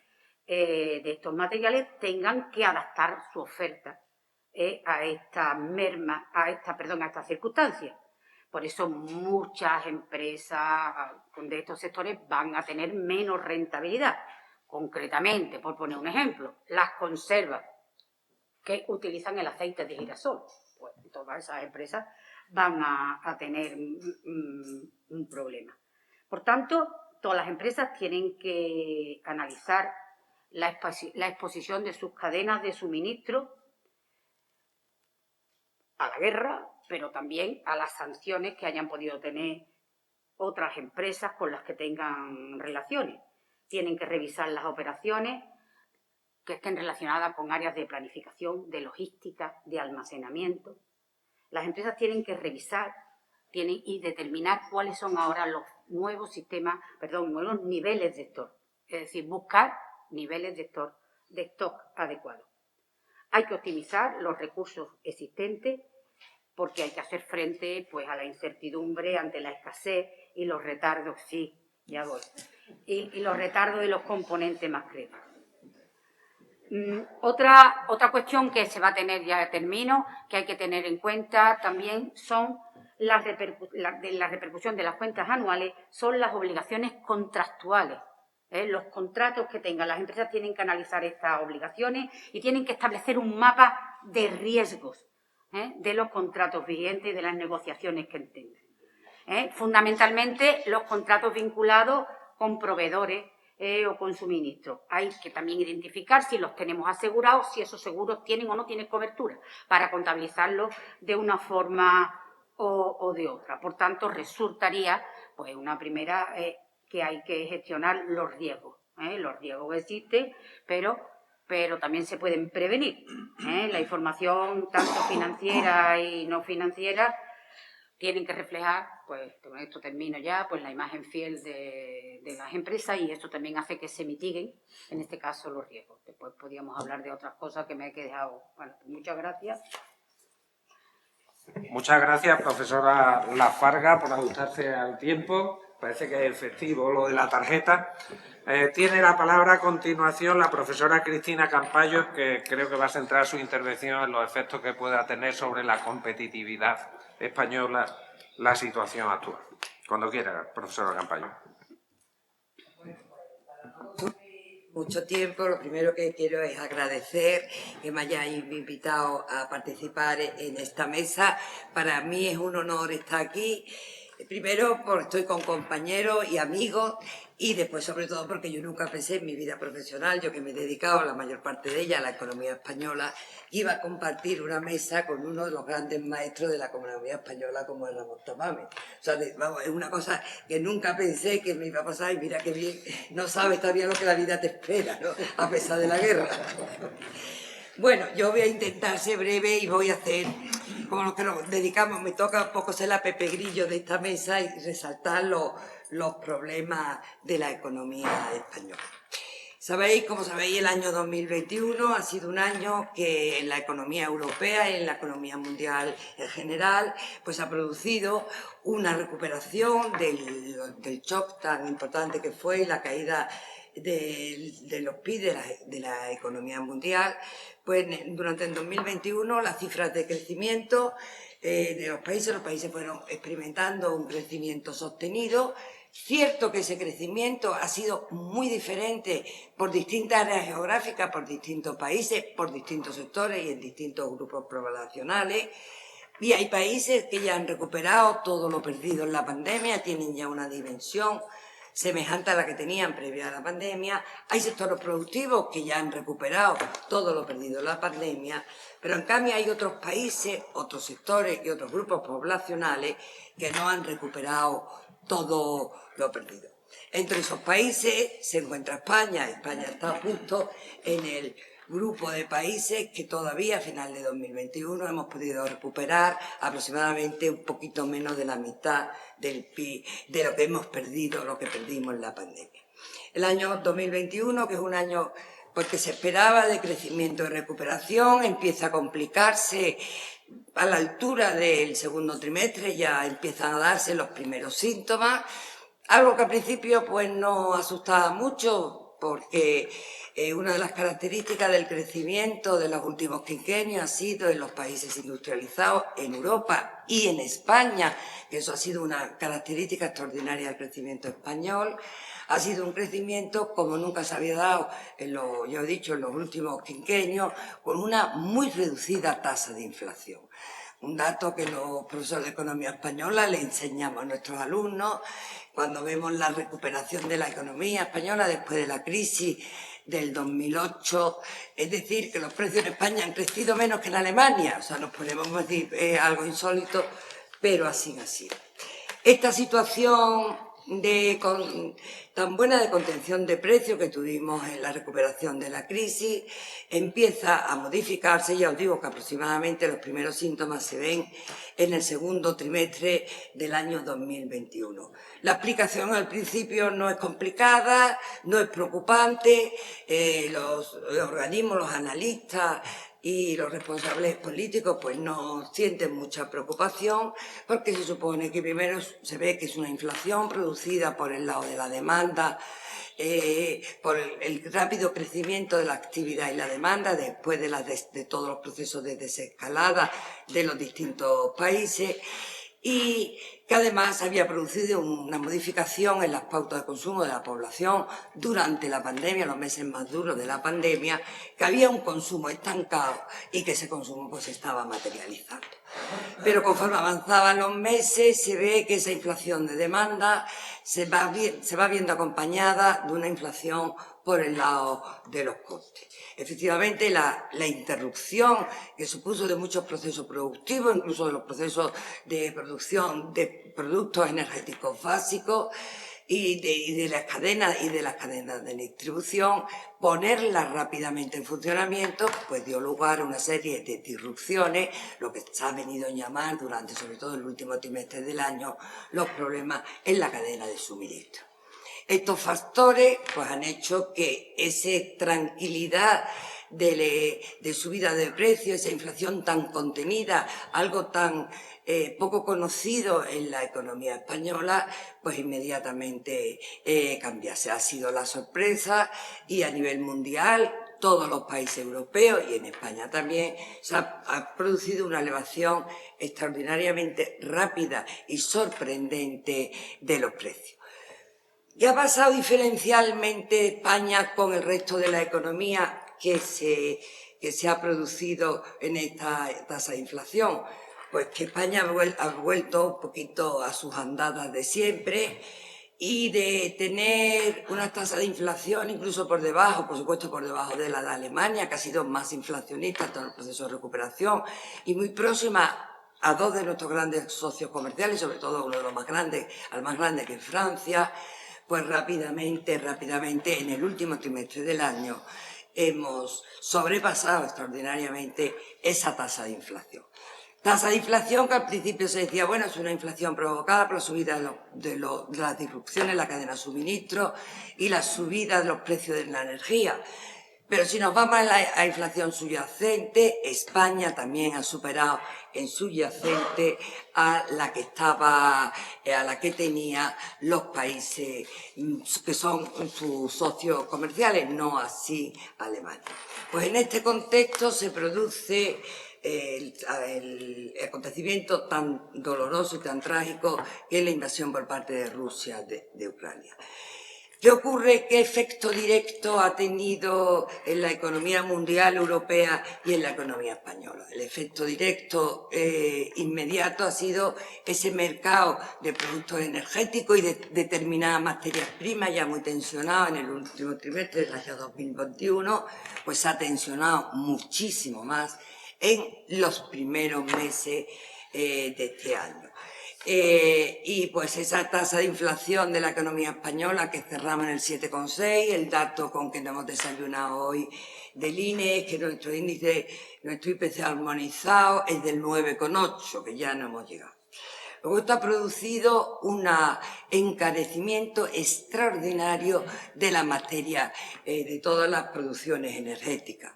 [SPEAKER 4] de estos materiales tengan que adaptar su oferta a estas circunstancias. Por eso muchas empresas de estos sectores van a tener menos rentabilidad. Concretamente, por poner un ejemplo, las conservas que utilizan el aceite de girasol. Pues todas esas empresas van a tener un problema. Por tanto, todas las empresas tienen que analizar la exposición de sus cadenas de suministro a la guerra pero también a las sanciones que hayan podido tener otras empresas con las que tengan relaciones. Tienen que revisar las operaciones que estén relacionadas con áreas de planificación, de logística, de almacenamiento. Las empresas tienen que revisar y determinar cuáles son ahora los nuevos nuevos niveles de stock. Es decir, buscar niveles de stock adecuados. Hay que optimizar los recursos existentes porque hay que hacer frente pues, a la incertidumbre ante la escasez y los retardos, y los retardos de los componentes más críticos. Otra cuestión que se va a tener, ya termino, que hay que tener en cuenta también son la repercusión de las cuentas anuales, son las obligaciones contractuales. Los contratos que tengan. Las empresas tienen que analizar estas obligaciones y tienen que establecer un mapa de riesgos de los contratos vigentes y de las negociaciones que tengan. Fundamentalmente, los contratos vinculados con proveedores o con suministros. Hay que también identificar si los tenemos asegurados, si esos seguros tienen o no tienen cobertura, para contabilizarlos de una forma o de otra. Por tanto, resultaría, pues, una primera, que hay que gestionar los riesgos. Los riesgos existen, pero también se pueden prevenir. La información, tanto financiera y no financiera, tienen que reflejar, pues con esto termino ya, pues la imagen fiel de las empresas, y esto también hace que se mitiguen, en este caso, los riesgos. Después podríamos hablar de otras cosas que me he quedado. Bueno, pues muchas gracias.
[SPEAKER 3] Muchas gracias, profesora Lafarga, por ajustarse al tiempo. Parece que es efectivo lo de la tarjeta. Tiene la palabra a continuación la profesora Cristina Campallo, que creo que va a centrar su intervención en los efectos que pueda tener sobre la competitividad española la situación actual. Cuando quiera, profesora Campallo.
[SPEAKER 5] Mucho tiempo. Lo primero que quiero es agradecer que me hayáis invitado a participar en esta mesa. Para mí es un honor estar aquí. Primero porque estoy con compañeros y amigos, y después sobre todo porque yo nunca pensé en mi vida profesional, yo que me he dedicado la mayor parte de ella a la economía española, iba a compartir una mesa con uno de los grandes maestros de la economía española como es Ramón Tamames. O sea, vamos, es una cosa que nunca pensé que me iba a pasar, y mira qué bien, no sabes todavía lo que la vida te espera, ¿no? A pesar de la guerra. Bueno, yo voy a intentar ser breve y voy a hacer, como los que nos dedicamos, me toca un poco ser la Pepe Grillo de esta mesa y resaltar los problemas de la economía española. Como sabéis, el año 2021 ha sido un año que en la economía europea y en la economía mundial en general, pues ha producido una recuperación del shock tan importante que fue la caída de los PIB de la economía mundial. Pues durante el 2021 las cifras de crecimiento de los países fueron experimentando un crecimiento sostenido. Cierto que ese crecimiento ha sido muy diferente por distintas áreas geográficas, por distintos países, por distintos sectores y en distintos grupos poblacionales. Y hay países que ya han recuperado todo lo perdido en la pandemia, tienen ya una dimensión semejante a la que tenían previa a la pandemia. Hay sectores productivos que ya han recuperado todo lo perdido en la pandemia, pero en cambio hay otros países, otros sectores y otros grupos poblacionales que no han recuperado todo lo perdido. Entre esos países se encuentra España. España está justo en el grupo de países que todavía a final de 2021 hemos podido recuperar aproximadamente un poquito menos de la mitad del PIB de lo que hemos perdido, lo que perdimos en la pandemia. El año 2021, que es un año pues, que se esperaba de crecimiento y recuperación, empieza a complicarse. A la altura del segundo trimestre ya empiezan a darse los primeros síntomas, algo que al principio pues no asustaba mucho, porque una de las características del crecimiento de los últimos quinquenios ha sido en los países industrializados, en Europa y en España, que eso ha sido una característica extraordinaria del crecimiento español. Ha sido un crecimiento como nunca se había dado, en los últimos quinquenios, con una muy reducida tasa de inflación. Un dato que los profesores de economía española le enseñamos a nuestros alumnos. Cuando vemos la recuperación de la economía española después de la crisis del 2008, es decir, que los precios en España han crecido menos que en Alemania. O sea, nos ponemos a decir algo insólito, pero así ha sido. Esta situación tan buena de contención de precios que tuvimos en la recuperación de la crisis empieza a modificarse. Ya os digo que aproximadamente los primeros síntomas se ven en el segundo trimestre del año 2021. La explicación al principio no es complicada, no es preocupante. Los organismos, los analistas y los responsables políticos pues no sienten mucha preocupación, porque se supone que primero se ve que es una inflación producida por el lado de la demanda, por el rápido crecimiento de la actividad y la demanda después de todos los procesos de desescalada de los distintos países, y que además había producido una modificación en las pautas de consumo de la población durante la pandemia, los meses más duros de la pandemia, que había un consumo estancado y que ese consumo pues se estaba materializando. Pero conforme avanzaban los meses se ve que esa inflación de demanda se va viendo acompañada de una inflación por el lado de los costes. Efectivamente, la interrupción que supuso de muchos procesos productivos, incluso de los procesos de producción de productos energéticos básicos y de las cadenas de distribución, ponerlas rápidamente en funcionamiento, pues dio lugar a una serie de disrupciones, lo que se ha venido a llamar durante, sobre todo el último trimestre del año, los problemas en la cadena de suministro. Estos factores pues, han hecho que esa tranquilidad de subida de precios, esa inflación tan contenida, algo tan poco conocido en la economía española, pues inmediatamente cambiase. Ha sido la sorpresa, y a nivel mundial todos los países europeos y en España también se ha producido una elevación extraordinariamente rápida y sorprendente de los precios. ¿Qué ha pasado diferencialmente España con el resto de la economía que se ha producido en esta tasa de inflación? Pues que España ha vuelto un poquito a sus andadas de siempre, y de tener una tasa de inflación incluso por debajo, por supuesto por debajo de la de Alemania, que ha sido más inflacionista en todo el proceso de recuperación, y muy próxima a dos de nuestros grandes socios comerciales, sobre todo uno de los más grandes, al más grande, que es Francia. Pues rápidamente, en el último trimestre del año, hemos sobrepasado extraordinariamente esa tasa de inflación. Tasa de inflación que al principio se decía, bueno, es una inflación provocada por la subida de las disrupciones en la cadena de suministro y la subida de los precios de la energía. Pero si nos vamos a la inflación subyacente, España también ha superado en subyacente a la que tenía los países que son sus socios comerciales, no así Alemania. Pues en este contexto se produce el acontecimiento tan doloroso y tan trágico que es la invasión por parte de Rusia de Ucrania. ¿Qué ocurre? ¿Qué efecto directo ha tenido en la economía mundial, europea y en la economía española? El efecto directo inmediato ha sido ese mercado de productos energéticos y de determinadas materias primas ya muy tensionado en el último trimestre del año 2021, pues se ha tensionado muchísimo más en los primeros meses de este año. Y pues esa tasa de inflación de la economía española que cerramos en el 7,6, el dato con que nos hemos desayunado hoy del INE es que nuestro IPC armonizado es del 9,8, que ya no hemos llegado. Luego esto ha producido un encarecimiento extraordinario de la materia, de todas las producciones energéticas.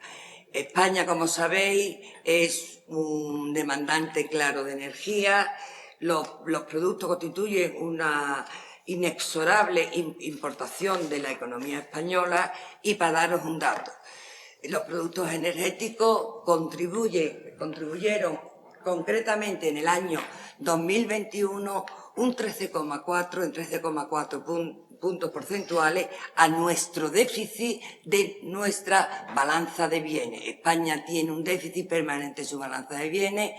[SPEAKER 5] España, como sabéis, es un demandante claro de energía. Los productos constituyen una inexorable importación de la economía española, y para daros un dato, los productos energéticos contribuyeron concretamente en el año 2021 un 13,4 puntos porcentuales a nuestro déficit de nuestra balanza de bienes. España tiene un déficit permanente en su balanza de bienes.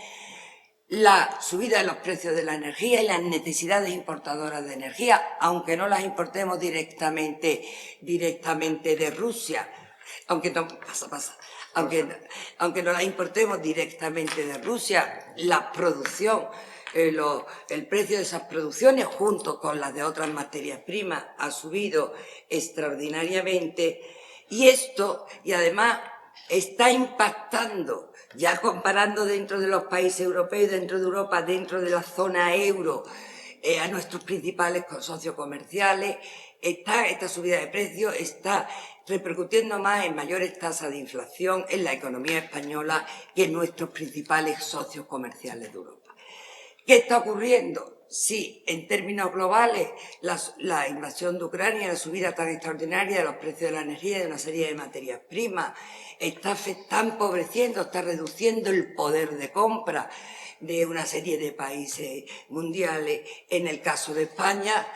[SPEAKER 5] La subida de los precios de la energía y las necesidades importadoras de energía, aunque no las importemos directamente de Rusia, aunque no aunque no la importemos directamente de Rusia, la producción, el precio de esas producciones junto con las de otras materias primas ha subido extraordinariamente y además está impactando, ya comparando dentro de los países europeos, dentro de Europa, dentro de la zona euro, a nuestros principales socios comerciales. Esta subida de precios está repercutiendo más en mayores tasas de inflación en la economía española que en nuestros principales socios comerciales de Europa. ¿Qué está ocurriendo? Sí, en términos globales, la invasión de Ucrania, la subida tan extraordinaria de los precios de la energía y de una serie de materias primas, está empobreciendo, está reduciendo el poder de compra de una serie de países mundiales. En el caso de España,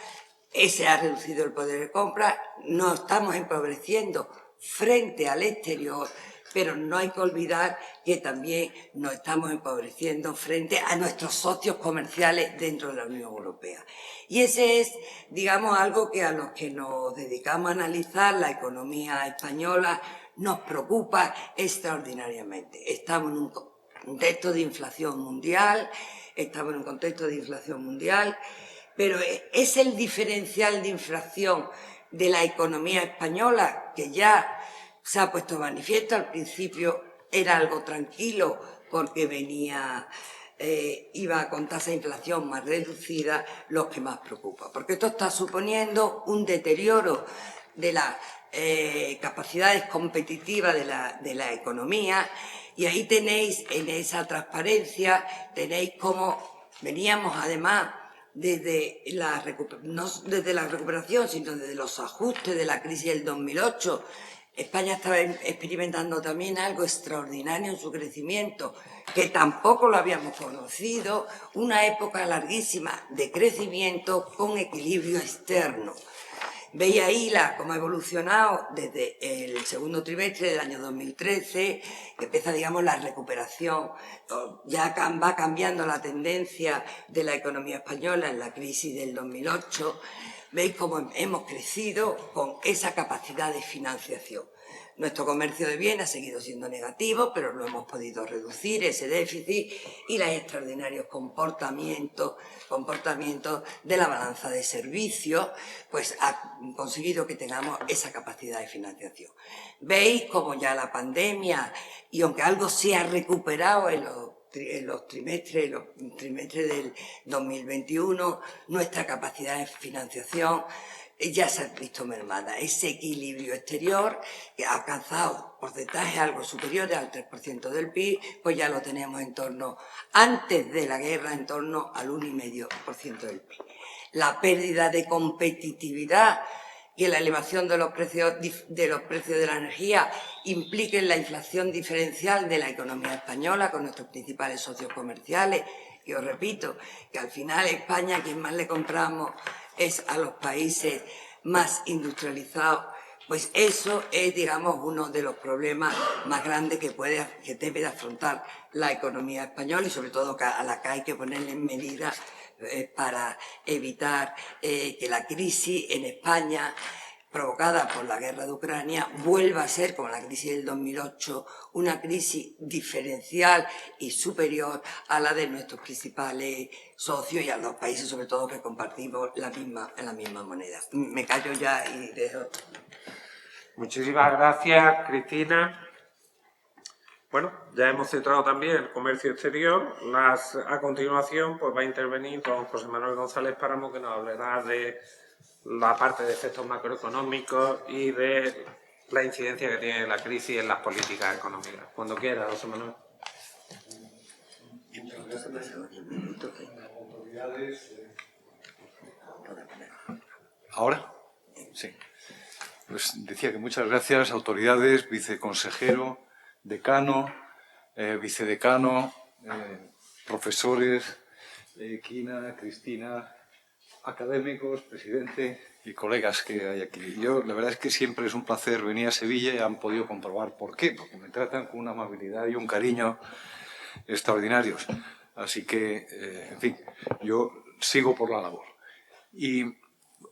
[SPEAKER 5] se ha reducido el poder de compra, nos estamos empobreciendo frente al exterior, pero no hay que olvidar que también nos estamos empobreciendo frente a nuestros socios comerciales dentro de la Unión Europea. Y ese es, digamos, algo que a los que nos dedicamos a analizar la economía española nos preocupa extraordinariamente. Estamos en un contexto de inflación mundial, pero es el diferencial de inflación de la economía española que ya se ha puesto de manifiesto. Al principio era algo tranquilo porque iba con tasa de inflación más reducida, lo que más preocupa, porque esto está suponiendo un deterioro de las capacidades competitivas de la economía, y ahí tenéis, en esa transparencia, tenéis cómo veníamos además no desde la recuperación, sino desde los ajustes de la crisis del 2008. España estaba experimentando también algo extraordinario en su crecimiento, que tampoco lo habíamos conocido, una época larguísima de crecimiento con equilibrio externo. Veis ahí cómo ha evolucionado desde el segundo trimestre del año 2013, que empieza, digamos, la recuperación. Ya va cambiando la tendencia de la economía española en la crisis del 2008. Veis cómo hemos crecido con esa capacidad de financiación. Nuestro comercio de bienes ha seguido siendo negativo, pero lo hemos podido reducir, ese déficit, y los extraordinarios comportamientos de la balanza de servicios, pues ha conseguido que tengamos esa capacidad de financiación. Veis cómo ya la pandemia, y aunque algo se ha recuperado en los trimestres del 2021, nuestra capacidad de financiación ya se ha visto mermada. Ese equilibrio exterior, que ha alcanzado porcentajes algo superiores al 3% del PIB, pues ya lo tenemos antes de la guerra, en torno al 1,5% del PIB. La pérdida de competitividad que la elevación de los precios de la energía implique en la inflación diferencial de la economía española con nuestros principales socios comerciales. Y os repito que al final España, a quien más le compramos es a los países más industrializados. Pues eso es, digamos, uno de los problemas más grandes que debe de afrontar la economía española, y sobre todo a la que hay que ponerle medidas para evitar que la crisis en España, provocada por la guerra de Ucrania, vuelva a ser, como la crisis del 2008, una crisis diferencial y superior a la de nuestros principales socios y a los países, sobre todo, que compartimos la misma moneda. Me callo ya y dejo.
[SPEAKER 3] Muchísimas gracias, Cristina. Bueno, ya hemos centrado también el comercio exterior. A continuación, pues va a intervenir don José Manuel González Páramo, que nos hablará de la parte de efectos macroeconómicos y de la incidencia que tiene la crisis en las políticas económicas. Cuando quiera, José Manuel.
[SPEAKER 6] ¿Ahora? Sí. Pues decía que muchas gracias, autoridades, viceconsejero, decano, vicedecano, profesores, Quina, Cristina, académicos, presidente y colegas que hay aquí. Yo, la verdad es que siempre es un placer venir a Sevilla, y han podido comprobar por qué, porque me tratan con una amabilidad y un cariño extraordinarios. Así que, en fin, yo sigo por la labor. Y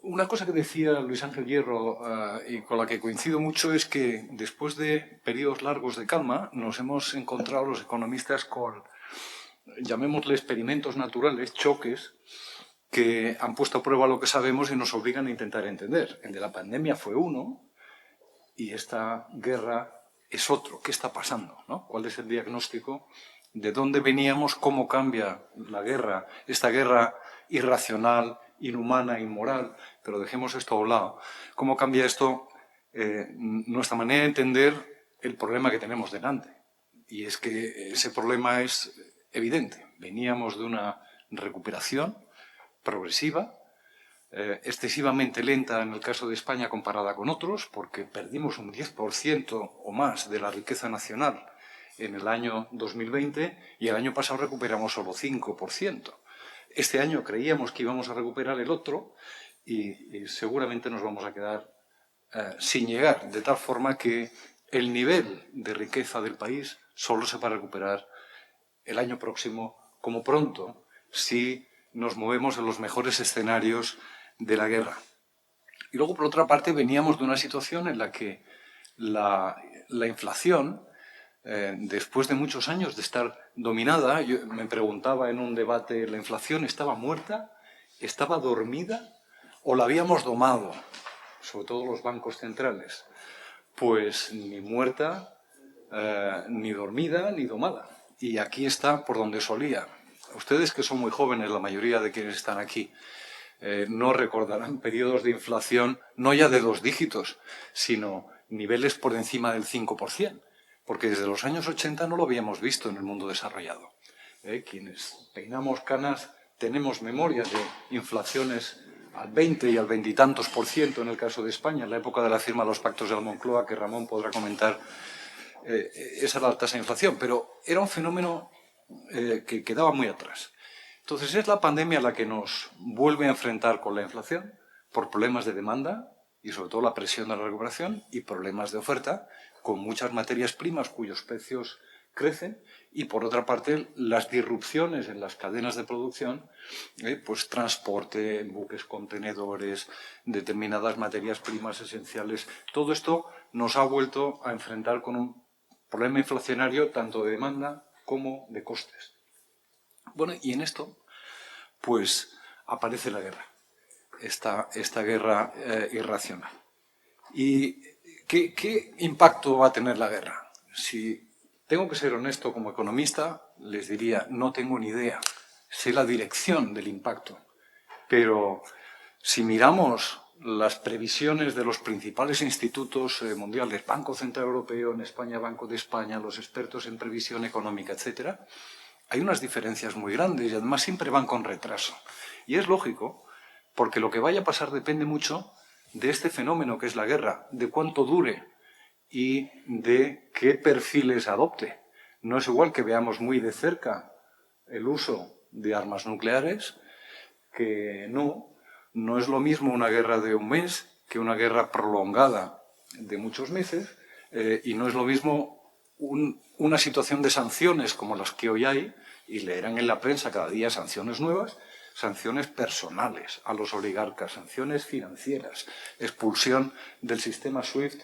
[SPEAKER 6] Una cosa que decía Luis Ángel Hierro y con la que coincido mucho es que después de periodos largos de calma nos hemos encontrado los economistas con, llamémosle experimentos naturales, choques, que han puesto a prueba lo que sabemos y nos obligan a intentar entender. El de la pandemia fue uno y esta guerra es otro. ¿Qué está pasando, ¿no? ¿Cuál es el diagnóstico? ¿De dónde veníamos? ¿Cómo cambia la guerra? Esta guerra irracional, inhumana, inmoral, pero dejemos esto a un lado. ¿Cómo cambia esto nuestra manera de entender el problema que tenemos delante? Y es que ese problema es evidente. Veníamos de una recuperación progresiva, excesivamente lenta en el caso de España comparada con otros, porque perdimos un 10% o más de la riqueza nacional en el año 2020 y el año pasado recuperamos solo 5%. Este año creíamos que íbamos a recuperar el otro y seguramente nos vamos a quedar sin llegar, de tal forma que el nivel de riqueza del país solo se va a recuperar el año próximo, como pronto, si nos movemos en los mejores escenarios de la guerra. Y luego, por otra parte, veníamos de una situación en la que la inflación, después de muchos años de estar dominada, yo me preguntaba en un debate, ¿la inflación estaba muerta, estaba dormida o la habíamos domado? Sobre todo los bancos centrales. Pues ni muerta, ni dormida, ni domada. Y aquí está por donde solía. Ustedes, que son muy jóvenes, la mayoría de quienes están aquí, no recordarán periodos de inflación no ya de 2 dígitos, sino niveles por encima del 5%, porque desde los años 80 no lo habíamos visto en el mundo desarrollado. Quienes peinamos canas tenemos memorias de inflaciones al 20 y al 20 y tantos % en el caso de España, en la época de la firma de los pactos de la Moncloa, que Ramón podrá comentar. Esa era la tasa de inflación, pero era un fenómeno que quedaba muy atrás. Entonces es la pandemia la que nos vuelve a enfrentar con la inflación por problemas de demanda y sobre todo la presión de la recuperación y problemas de oferta con muchas materias primas cuyos precios crecen y por otra parte las disrupciones en las cadenas de producción, pues transporte, buques contenedores, determinadas materias primas esenciales. Todo esto nos ha vuelto a enfrentar con un problema inflacionario tanto de demanda como de costes. Bueno, y en esto, pues aparece la guerra, esta guerra irracional. ¿Y qué impacto va a tener la guerra? Si tengo que ser honesto como economista, les diría, no tengo ni idea. Sé la dirección del impacto, pero si miramos las previsiones de los principales institutos mundiales, Banco Central Europeo, en España, Banco de España, los expertos en previsión económica, etcétera, hay unas diferencias muy grandes y además siempre van con retraso. Y es lógico, porque lo que vaya a pasar depende mucho de este fenómeno que es la guerra, de cuánto dure y de qué perfiles adopte. No es igual que veamos muy de cerca el uso de armas nucleares que no es lo mismo una guerra de un mes que una guerra prolongada de muchos meses y no es lo mismo una situación de sanciones como las que hoy hay, y leerán en la prensa cada día sanciones nuevas, sanciones personales a los oligarcas, sanciones financieras, expulsión del sistema SWIFT,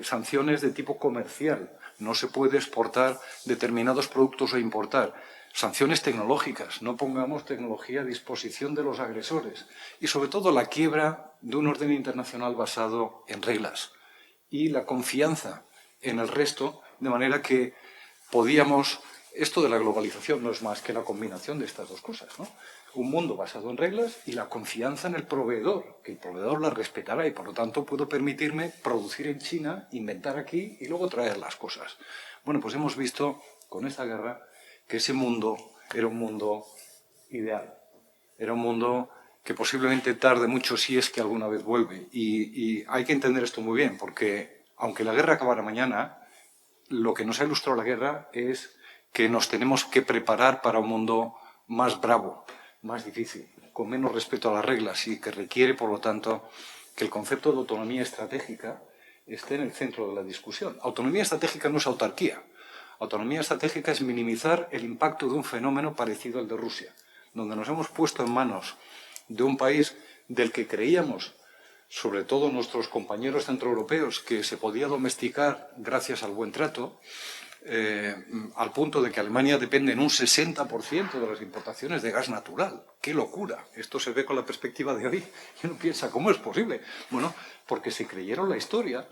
[SPEAKER 6] sanciones de tipo comercial, no se puede exportar determinados productos o importar, sanciones tecnológicas, no pongamos tecnología a disposición de los agresores y sobre todo la quiebra de un orden internacional basado en reglas y la confianza en el resto, de manera que podíamos... Esto de la globalización no es más que la combinación de estas dos cosas, ¿no? Un mundo basado en reglas y la confianza en el proveedor, que el proveedor la respetará y por lo tanto puedo permitirme producir en China, inventar aquí y luego traer las cosas. Bueno, pues hemos visto con esta guerra que ese mundo era un mundo ideal, era un mundo que posiblemente tarde mucho si es que alguna vez vuelve. Y hay que entender esto muy bien, porque aunque la guerra acabara mañana, lo que nos ha ilustrado la guerra es que nos tenemos que preparar para un mundo más bravo, más difícil, con menos respeto a las reglas y que requiere, por lo tanto, que el concepto de autonomía estratégica esté en el centro de la discusión. Autonomía estratégica no es autarquía. Autonomía estratégica es minimizar el impacto de un fenómeno parecido al de Rusia, donde nos hemos puesto en manos de un país del que creíamos, sobre todo nuestros compañeros centroeuropeos, que se podía domesticar gracias al buen trato, al punto de que Alemania depende en un 60% de las importaciones de gas natural. ¡Qué locura! Esto se ve con la perspectiva de hoy. Y uno piensa, ¿cómo es posible? Bueno, porque se creyeron la historia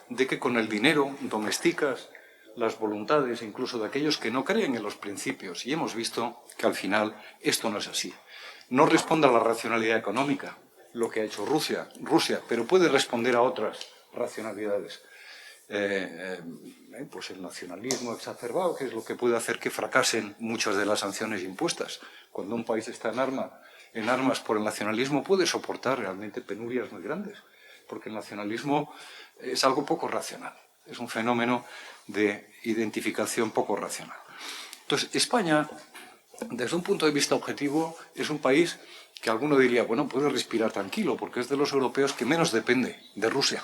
[SPEAKER 6] de que con el dinero domesticas las voluntades incluso de aquellos que no creen en los principios. Y hemos visto que al final esto no es así. No responde a la racionalidad económica lo que ha hecho Rusia, pero puede responder a otras racionalidades. Pues el nacionalismo exacerbado, que es lo que puede hacer que fracasen muchas de las sanciones impuestas. Cuando un país está en armas por el nacionalismo, puede soportar realmente penurias muy grandes, porque el nacionalismo es algo poco racional, es un fenómeno de identificación poco racional. Entonces, España, desde un punto de vista objetivo, es un país que alguno diría, bueno, puede respirar tranquilo, porque es de los europeos que menos depende de Rusia.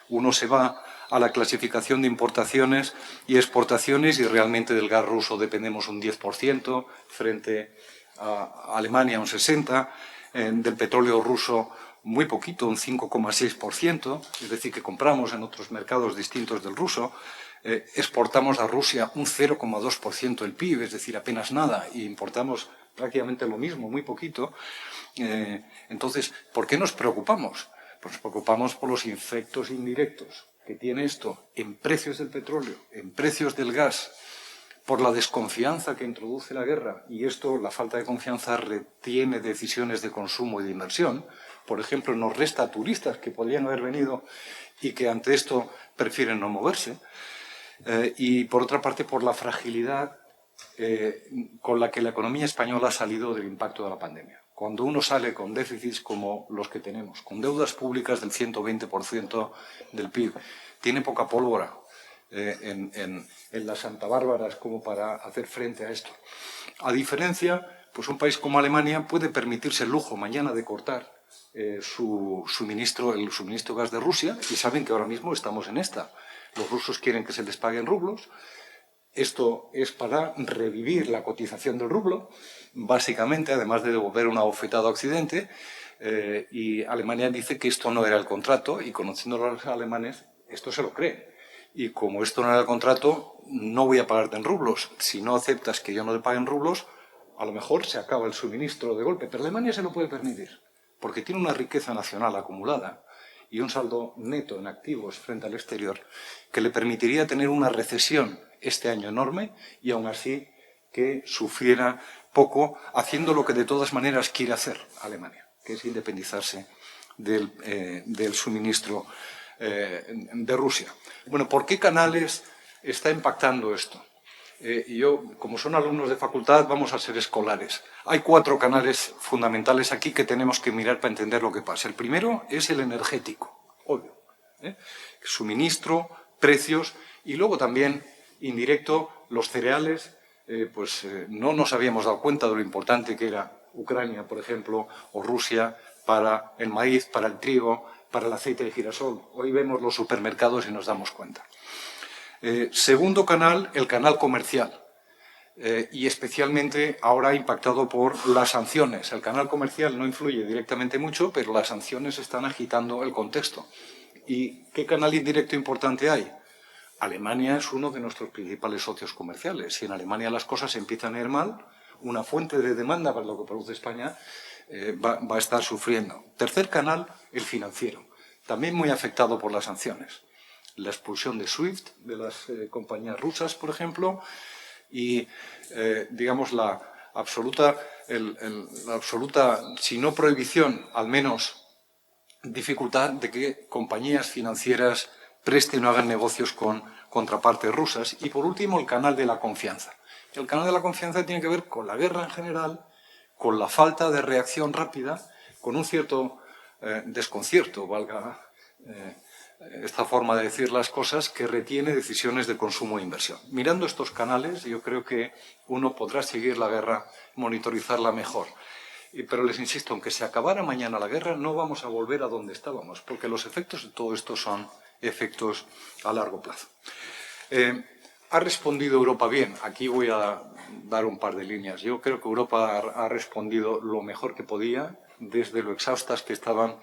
[SPEAKER 6] Uno se va a la clasificación de importaciones y exportaciones y realmente del gas ruso dependemos un 10% frente a Alemania un 60%, del petróleo ruso muy poquito, un 5,6%, es decir, que compramos en otros mercados distintos del ruso, exportamos a Rusia un 0,2% del PIB, es decir, apenas nada, y importamos prácticamente lo mismo, muy poquito. Entonces, ¿por qué nos preocupamos? Pues nos preocupamos por los efectos indirectos que tiene esto en precios del petróleo, en precios del gas, por la desconfianza que introduce la guerra, y esto, la falta de confianza, retiene decisiones de consumo y de inversión. Por ejemplo, nos resta a turistas que podrían haber venido y que ante esto prefieren no moverse. Y, por otra parte, por la fragilidad con la que la economía española ha salido del impacto de la pandemia. Cuando uno sale con déficits como los que tenemos, con deudas públicas del 120% del PIB, tiene poca pólvora en las Santa Bárbaras como para hacer frente a esto. A diferencia, pues un país como Alemania puede permitirse el lujo mañana de cortar el suministro de gas de Rusia, y saben que ahora mismo estamos en esta. Los rusos quieren que se les pague en rublos. Esto es para revivir la cotización del rublo, básicamente, además de devolver una bofetada a Occidente, y Alemania dice que esto no era el contrato, y conociendo a los alemanes, esto se lo creen. Y como esto no era el contrato, no voy a pagarte en rublos. Si no aceptas que yo no te pague en rublos, a lo mejor se acaba el suministro de golpe. Pero Alemania se lo puede permitir, porque tiene una riqueza nacional acumulada y un saldo neto en activos frente al exterior que le permitiría tener una recesión este año enorme y aún así que sufriera poco, haciendo lo que de todas maneras quiere hacer Alemania, que es independizarse del suministro de Rusia. Bueno, ¿por qué canales está impactando esto? Yo, como son alumnos de facultad, vamos a ser escolares. Hay 4 canales fundamentales aquí que tenemos que mirar para entender lo que pasa. El primero es el energético, obvio. Suministro, precios y luego también, indirecto, los cereales. No nos habíamos dado cuenta de lo importante que era Ucrania, por ejemplo, o Rusia para el maíz, para el trigo, para el aceite de girasol. Hoy vemos los supermercados y nos damos cuenta. Segundo canal, el canal comercial, y especialmente ahora impactado por las sanciones. El canal comercial no influye directamente mucho, pero las sanciones están agitando el contexto. ¿Y qué canal indirecto importante hay? Alemania es uno de nuestros principales socios comerciales. Si en Alemania las cosas se empiezan a ir mal, una fuente de demanda para lo que produce España va a estar sufriendo. Tercer canal, el financiero, también muy afectado por las sanciones. La expulsión de SWIFT, de las compañías rusas, por ejemplo, y, digamos, la absoluta, si no prohibición, al menos dificultad de que compañías financieras presten o hagan negocios con contrapartes rusas. Y, por último, el canal de la confianza. El canal de la confianza tiene que ver con la guerra en general, con la falta de reacción rápida, con un cierto desconcierto, valga esta forma de decir las cosas, que retiene decisiones de consumo e inversión. Mirando estos canales, yo creo que uno podrá seguir la guerra, monitorizarla mejor. Pero les insisto, aunque se acabara mañana la guerra, no vamos a volver a donde estábamos, porque los efectos de todo esto son efectos a largo plazo. ¿Ha respondido Europa bien? Aquí voy a dar un par de líneas. Yo creo que Europa ha respondido lo mejor que podía, desde lo exhaustas que estaban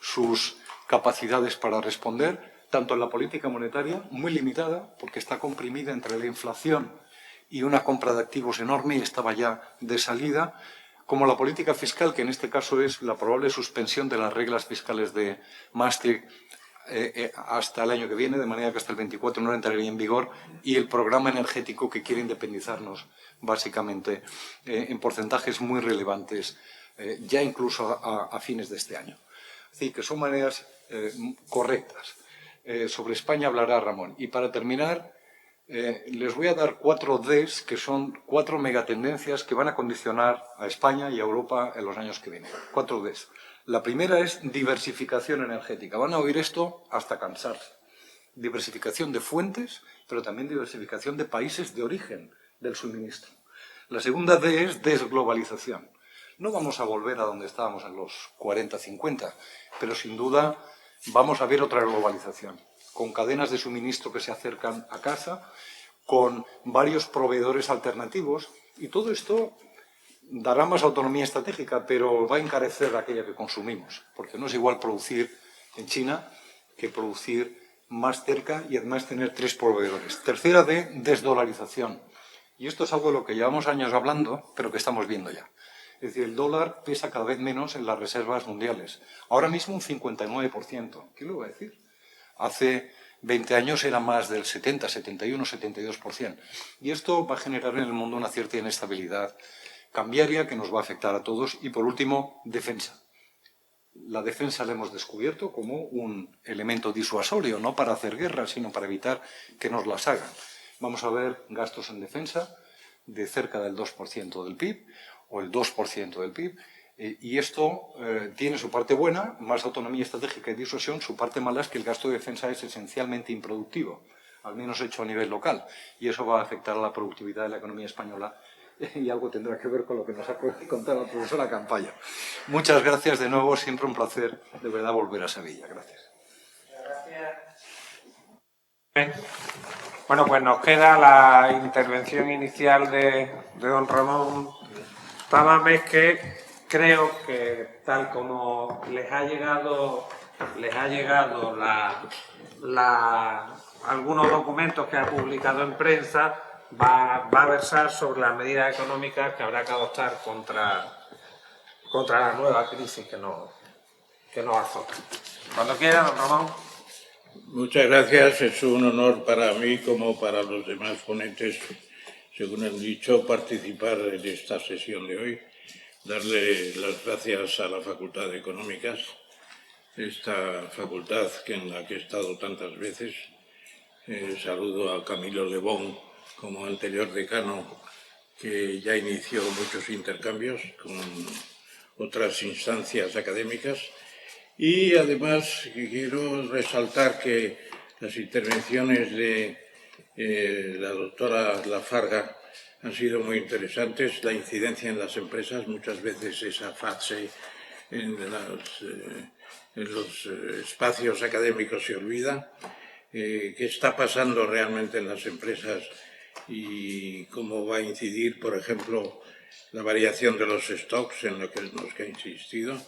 [SPEAKER 6] sus capacidades para responder, tanto en la política monetaria, muy limitada, porque está comprimida entre la inflación y una compra de activos enorme y estaba ya de salida, como la política fiscal, que en este caso es la probable suspensión de las reglas fiscales de Maastricht hasta el año que viene, de manera que hasta el 24 no entraría en vigor, y el programa energético que quiere independizarnos, básicamente, en porcentajes muy relevantes, ya incluso a fines de este año. Es decir, que son maneras correctas. Sobre España hablará Ramón. Y para terminar, les voy a dar 4 Ds, que son 4 megatendencias que van a condicionar a España y a Europa en los años que vienen. 4 Ds. La primera es diversificación energética. Van a oír esto hasta cansarse. Diversificación de fuentes, pero también diversificación de países de origen del suministro. La segunda D es desglobalización. No vamos a volver a donde estábamos en los 40, 50, pero sin duda vamos a ver otra globalización, con cadenas de suministro que se acercan a casa, con varios proveedores alternativos, y todo esto dará más autonomía estratégica, pero va a encarecer aquella que consumimos, porque no es igual producir en China que producir más cerca y además tener 3 proveedores. Tercera D, desdolarización. Y esto es algo de lo que llevamos años hablando, pero que estamos viendo ya. Es decir, el dólar pesa cada vez menos en las reservas mundiales. Ahora mismo un 59%. ¿Qué lo va a decir? Hace 20 años era más del 70, 71, 72%. Y esto va a generar en el mundo una cierta inestabilidad cambiaria que nos va a afectar a todos. Y, por último, defensa. La defensa la hemos descubierto como un elemento disuasorio, no para hacer guerra, sino para evitar que nos las hagan. Vamos a ver gastos en defensa de cerca del 2% del PIB, o el 2% del PIB, y esto tiene su parte buena, más autonomía estratégica y disuasión. Su parte mala es que el gasto de defensa es esencialmente improductivo, al menos hecho a nivel local, y eso va a afectar a la productividad de la economía española, y algo tendrá que ver con lo que nos ha contado la profesora Campayo. Muchas gracias de nuevo, siempre un placer de verdad volver a Sevilla. Gracias.
[SPEAKER 3] Bueno, pues nos queda la intervención inicial de don Ramón Tamames, que creo que tal como les ha llegado algunos documentos que ha publicado en prensa, va a versar sobre las medidas económicas que habrá que adoptar contra la nueva crisis que nos azota. Cuando quiera, don Ramón.
[SPEAKER 7] Muchas gracias. Es un honor para mí, como para los demás ponentes, según han dicho, participar en esta sesión de hoy. Darle las gracias a la Facultad de Económicas, esta facultad en la que he estado tantas veces. Saludo a Camilo Lebón como anterior decano, que ya inició muchos intercambios con otras instancias académicas. Y además quiero resaltar que las intervenciones de la doctora Lafarga han sido muy interesantes. La incidencia en las empresas, muchas veces esa fase en los espacios académicos se olvida. ¿Qué está pasando realmente en las empresas y cómo va a incidir, por ejemplo, la variación de los stocks en los que ha insistido?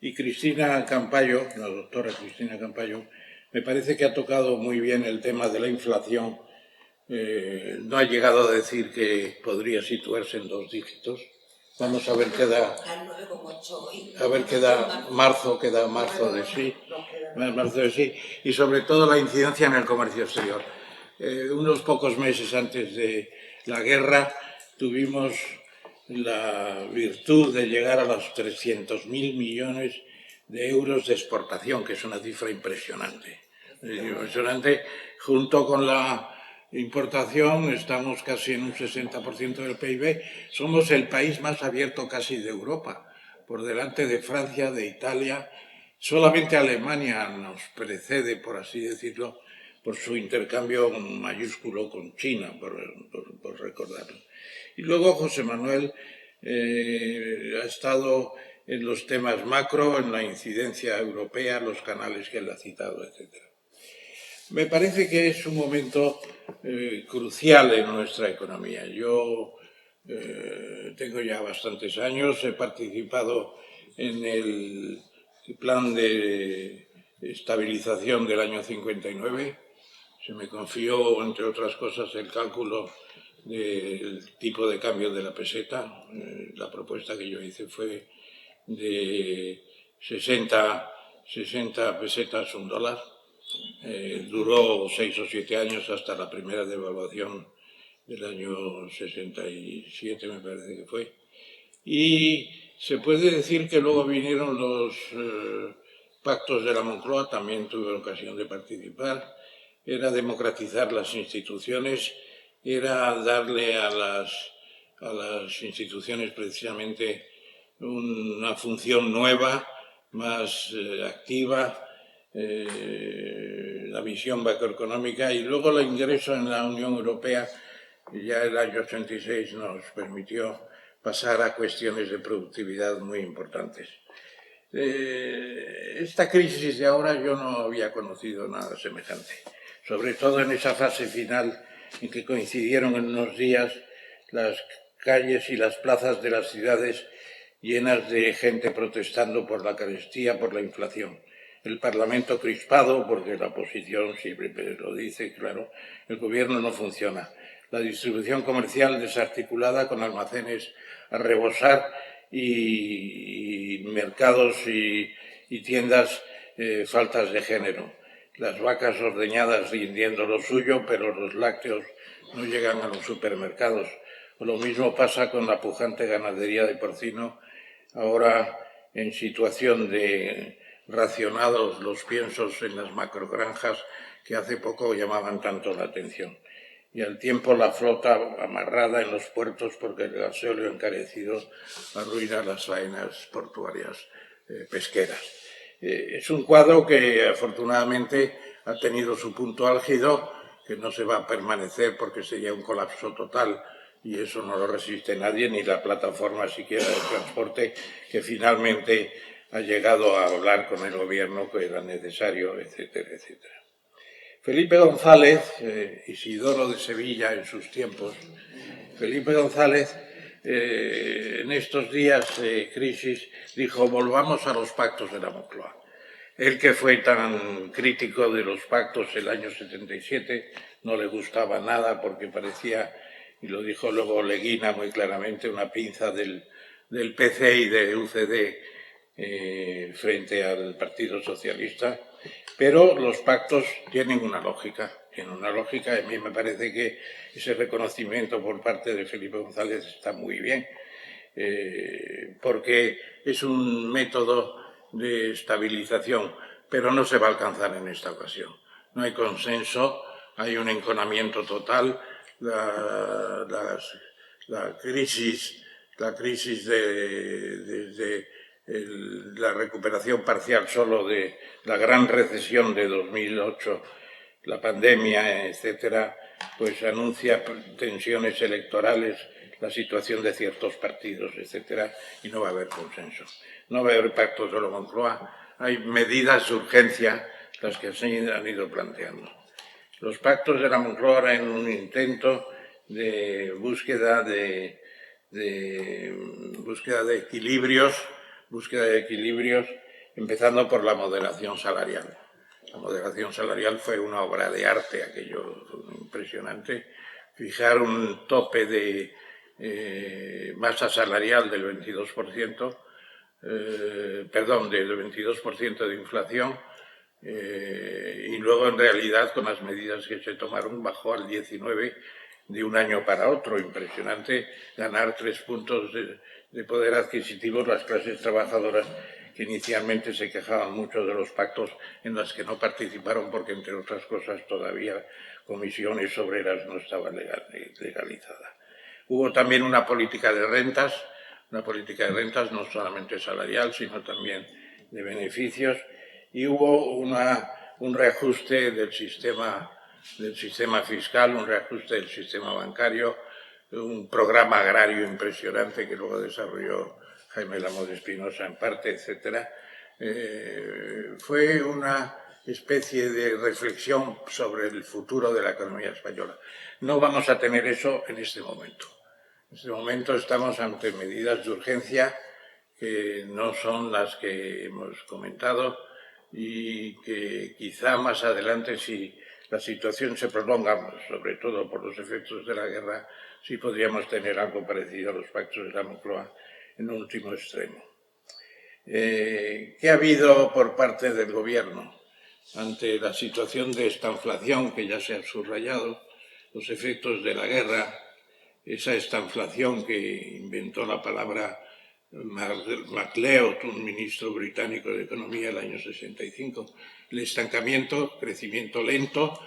[SPEAKER 7] Y Cristina Campayo, la doctora Cristina Campayo, me parece que ha tocado muy bien el tema de la inflación. No ha llegado a decir que podría situarse en 2 dígitos. Vamos a ver qué da. A ver qué da marzo de sí. Marzo de sí. Y sobre todo la incidencia en el comercio exterior. Unos pocos meses antes de la guerra tuvimos la virtud de llegar a los 300.000 millones de euros de exportación, que es una cifra impresionante. Impresionante. Junto con la importación estamos casi en un 60% del PIB. Somos el país más abierto casi de Europa, por delante de Francia, de Italia. Solamente Alemania nos precede, por así decirlo, por su intercambio mayúsculo con China, por recordarlo. Y luego José Manuel ha estado en los temas macro, en la incidencia europea, los canales que él ha citado, etc. Me parece que es un momento crucial en nuestra economía. Yo tengo ya bastantes años, he participado en el plan de estabilización del año 59. Se me confió, entre otras cosas, el cálculo del tipo de cambio de la peseta. La propuesta que yo hice fue de 60 pesetas un dólar. Duró 6 o 7 años hasta la primera devaluación del año 67, me parece que fue. Y se puede decir que luego vinieron los pactos de la Moncloa, también tuve ocasión de participar. Era democratizar las instituciones, era darle a las instituciones precisamente una función nueva, más activa, la visión macroeconómica, y luego el ingreso en la Unión Europea, ya el año 86 nos permitió pasar a cuestiones de productividad muy importantes. Esta crisis de ahora yo no había conocido nada semejante, sobre todo en esa fase final en que coincidieron en unos días las calles y las plazas de las ciudades llenas de gente protestando por la carestía, por la inflación. El Parlamento crispado, porque la oposición siempre lo dice, claro, el gobierno no funciona. La distribución comercial desarticulada, con almacenes a rebosar y mercados y tiendas faltas de género. Las vacas ordeñadas rindiendo lo suyo, pero los lácteos no llegan a los supermercados. Lo mismo pasa con la pujante ganadería de porcino, ahora en situación de racionados los piensos en las macrogranjas que hace poco llamaban tanto la atención. Y al tiempo la flota amarrada en los puertos porque el gasóleo encarecido arruina las faenas portuarias pesqueras. Es un cuadro que afortunadamente ha tenido su punto álgido, que no se va a permanecer porque sería un colapso total y eso no lo resiste nadie, ni la plataforma siquiera de transporte, que finalmente ha llegado a hablar con el gobierno que era necesario, etcétera, etcétera. Felipe González, Isidoro de Sevilla en sus tiempos, Felipe González en estos días de crisis dijo: volvamos a los pactos de la Moncloa. Él, que fue tan crítico de los pactos el año 77, no le gustaba nada porque parecía, y lo dijo luego Leguina muy claramente, una pinza del PC y de UCD frente al Partido Socialista. Pero los pactos tienen una lógica, y a mí me parece que ese reconocimiento por parte de Felipe González está muy bien, porque es un método de estabilización, pero no se va a alcanzar en esta ocasión. No hay consenso, hay un enconamiento total, la crisis desde la recuperación parcial solo de la gran recesión de 2008, la pandemia, etcétera, pues anuncia tensiones electorales, la situación de ciertos partidos, etcétera, y no va a haber consenso. No va a haber pactos de la Moncloa, hay medidas de urgencia, las que se han ido planteando. Los pactos de la Moncloa eran un intento de búsqueda de equilibrios, empezando por la moderación salarial. La moderación salarial fue una obra de arte, aquello impresionante. Fijar un tope de masa salarial del 22%, del 22% de inflación, y luego en realidad con las medidas que se tomaron bajó al 19% de un año para otro. Impresionante ganar 3 puntos de poder adquisitivo las clases trabajadoras, que inicialmente se quejaban mucho de los pactos en los que no participaron porque, entre otras cosas, todavía comisiones obreras no estaba legalizada. Hubo también una política de rentas no solamente salarial, sino también de beneficios, y hubo un reajuste del sistema fiscal, un reajuste del sistema bancario, un programa agrario impresionante que luego desarrolló Jaime Lamoz de Espinosa en parte, etcétera. Fue una especie de reflexión sobre el futuro de la economía española. No vamos a tener eso en este momento. En este momento estamos ante medidas de urgencia que no son las que hemos comentado y que quizá más adelante, si la situación se prolonga, sobre todo por los efectos de la guerra, sí podríamos tener algo parecido a los pactos de la Moncloa en un último extremo. ¿Qué ha habido por parte del Gobierno ante la situación de estanflación que ya se ha subrayado, los efectos de la guerra, esa estanflación que inventó la palabra MacLeod, un ministro británico de Economía el año 65, el estancamiento, crecimiento lento,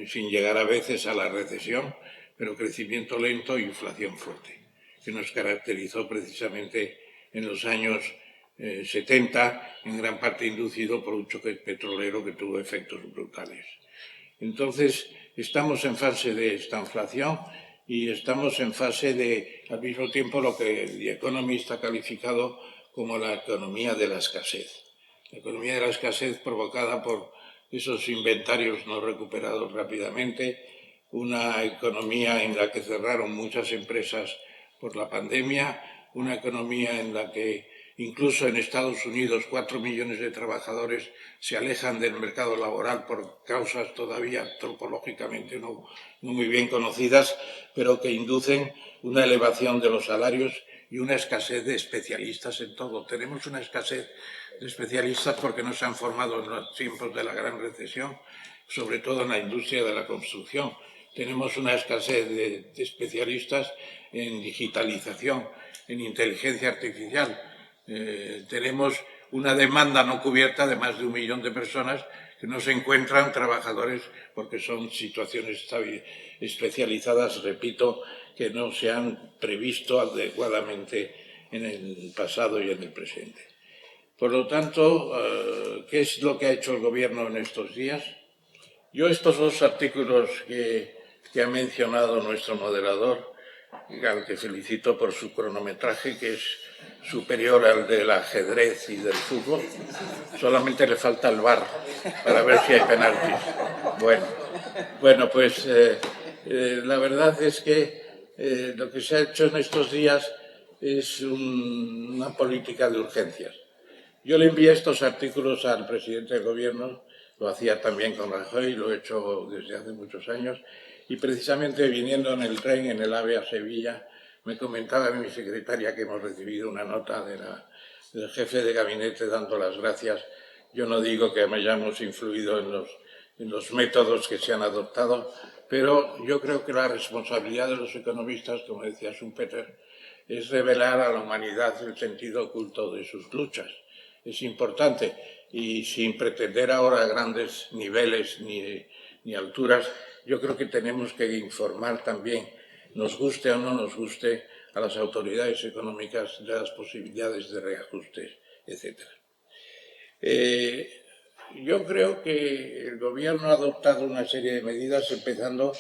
[SPEAKER 7] sin llegar a veces a la recesión, pero crecimiento lento e inflación fuerte, que nos caracterizó precisamente en los años 70, en gran parte inducido por un choque petrolero que tuvo efectos brutales. Entonces, estamos en fase de estanflación y estamos en fase de, al mismo tiempo, lo que The Economist ha calificado como la economía de la escasez. La economía de la escasez provocada por esos inventarios no recuperados rápidamente, una economía en la que cerraron muchas empresas por la pandemia, una economía en la que incluso en Estados Unidos 4 millones de trabajadores se alejan del mercado laboral por causas todavía antropológicamente no muy bien conocidas, pero que inducen una elevación de los salarios y una escasez de especialistas en todo. Tenemos una escasez de especialistas porque no se han formado en los tiempos de la gran recesión, sobre todo en la industria de la construcción. Tenemos una escasez de especialistas en digitalización, en inteligencia artificial. Tenemos una demanda no cubierta de más de 1 millón de personas que no se encuentran trabajadores porque son situaciones especializadas, repito, que no se han previsto adecuadamente en el pasado y en el presente. Por lo tanto, ¿qué es lo que ha hecho el Gobierno en estos días? Yo estos 2 artículos que ha mencionado nuestro moderador, al que felicito por su cronometraje, que es superior al del ajedrez y del fútbol. Solamente le falta el VAR para ver si hay penaltis. Bueno, pues la verdad es que lo que se ha hecho en estos días es una política de urgencias. Yo le envié estos artículos al presidente del Gobierno, lo hacía también con Rajoy, lo he hecho desde hace muchos años, y precisamente viniendo en el tren, en el AVE a Sevilla, me comentaba mi secretaria que hemos recibido una nota del jefe de gabinete dando las gracias. Yo no digo que hayamos influido en los métodos que se han adoptado, pero yo creo que la responsabilidad de los economistas, como decía Schumpeter, es revelar a la humanidad el sentido oculto de sus luchas. Es importante y sin pretender ahora grandes niveles ni alturas, yo creo que tenemos que informar también, nos guste o no nos guste, a las autoridades económicas de las posibilidades de reajustes, etc. Yo creo que el Gobierno ha adoptado una serie de medidas, empezando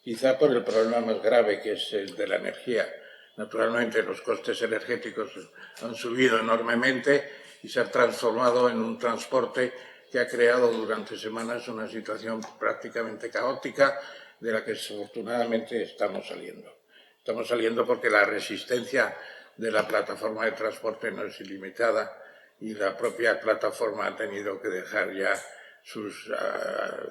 [SPEAKER 7] quizá por el problema más grave, que es el de la energía. Naturalmente, los costes energéticos han subido enormemente y se ha transformado en un transporte que ha creado durante semanas una situación prácticamente caótica de la que desafortunadamente estamos saliendo. Estamos saliendo porque la resistencia de la plataforma de transporte no es ilimitada y la propia plataforma ha tenido que dejar ya sus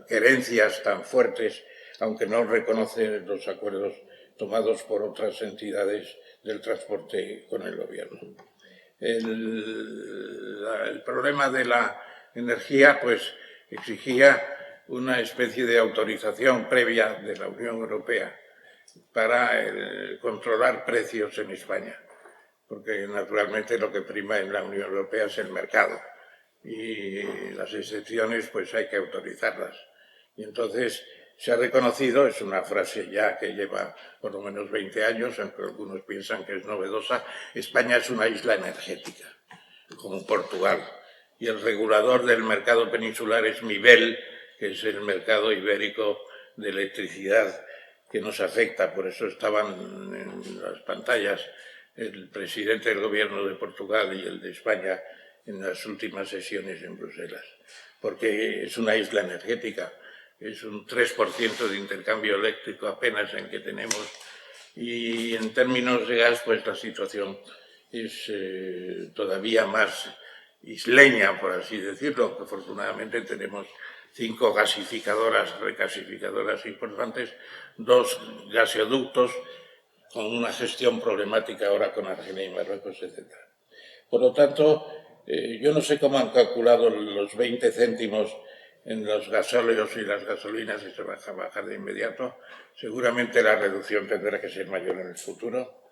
[SPEAKER 7] querencias tan fuertes, aunque no reconoce los acuerdos tomados por otras entidades del transporte con el Gobierno. El problema de la energía pues exigía una especie de autorización previa de la Unión Europea para controlar precios en España, porque naturalmente lo que prima en la Unión Europea es el mercado y las excepciones pues hay que autorizarlas. Y entonces se ha reconocido, es una frase ya que lleva por lo menos 20 años, aunque algunos piensan que es novedosa, España es una isla energética, como Portugal. Y el regulador del mercado peninsular es MIBEL, que es el mercado ibérico de electricidad que nos afecta. Por eso estaban en las pantallas el presidente del Gobierno de Portugal y el de España en las últimas sesiones en Bruselas, porque es una isla energética, es un 3% de intercambio eléctrico apenas en que tenemos, y en términos de gas, pues la situación es todavía más isleña, por así decirlo. Afortunadamente tenemos 5 gasificadoras, recasificadoras importantes, 2 gaseoductos, con una gestión problemática ahora con Argelia y Marruecos, etc. Por lo tanto, yo no sé cómo han calculado los 20 céntimos en los gasóleos y las gasolinas y se van a bajar de inmediato. Seguramente la reducción tendrá que ser mayor en el futuro.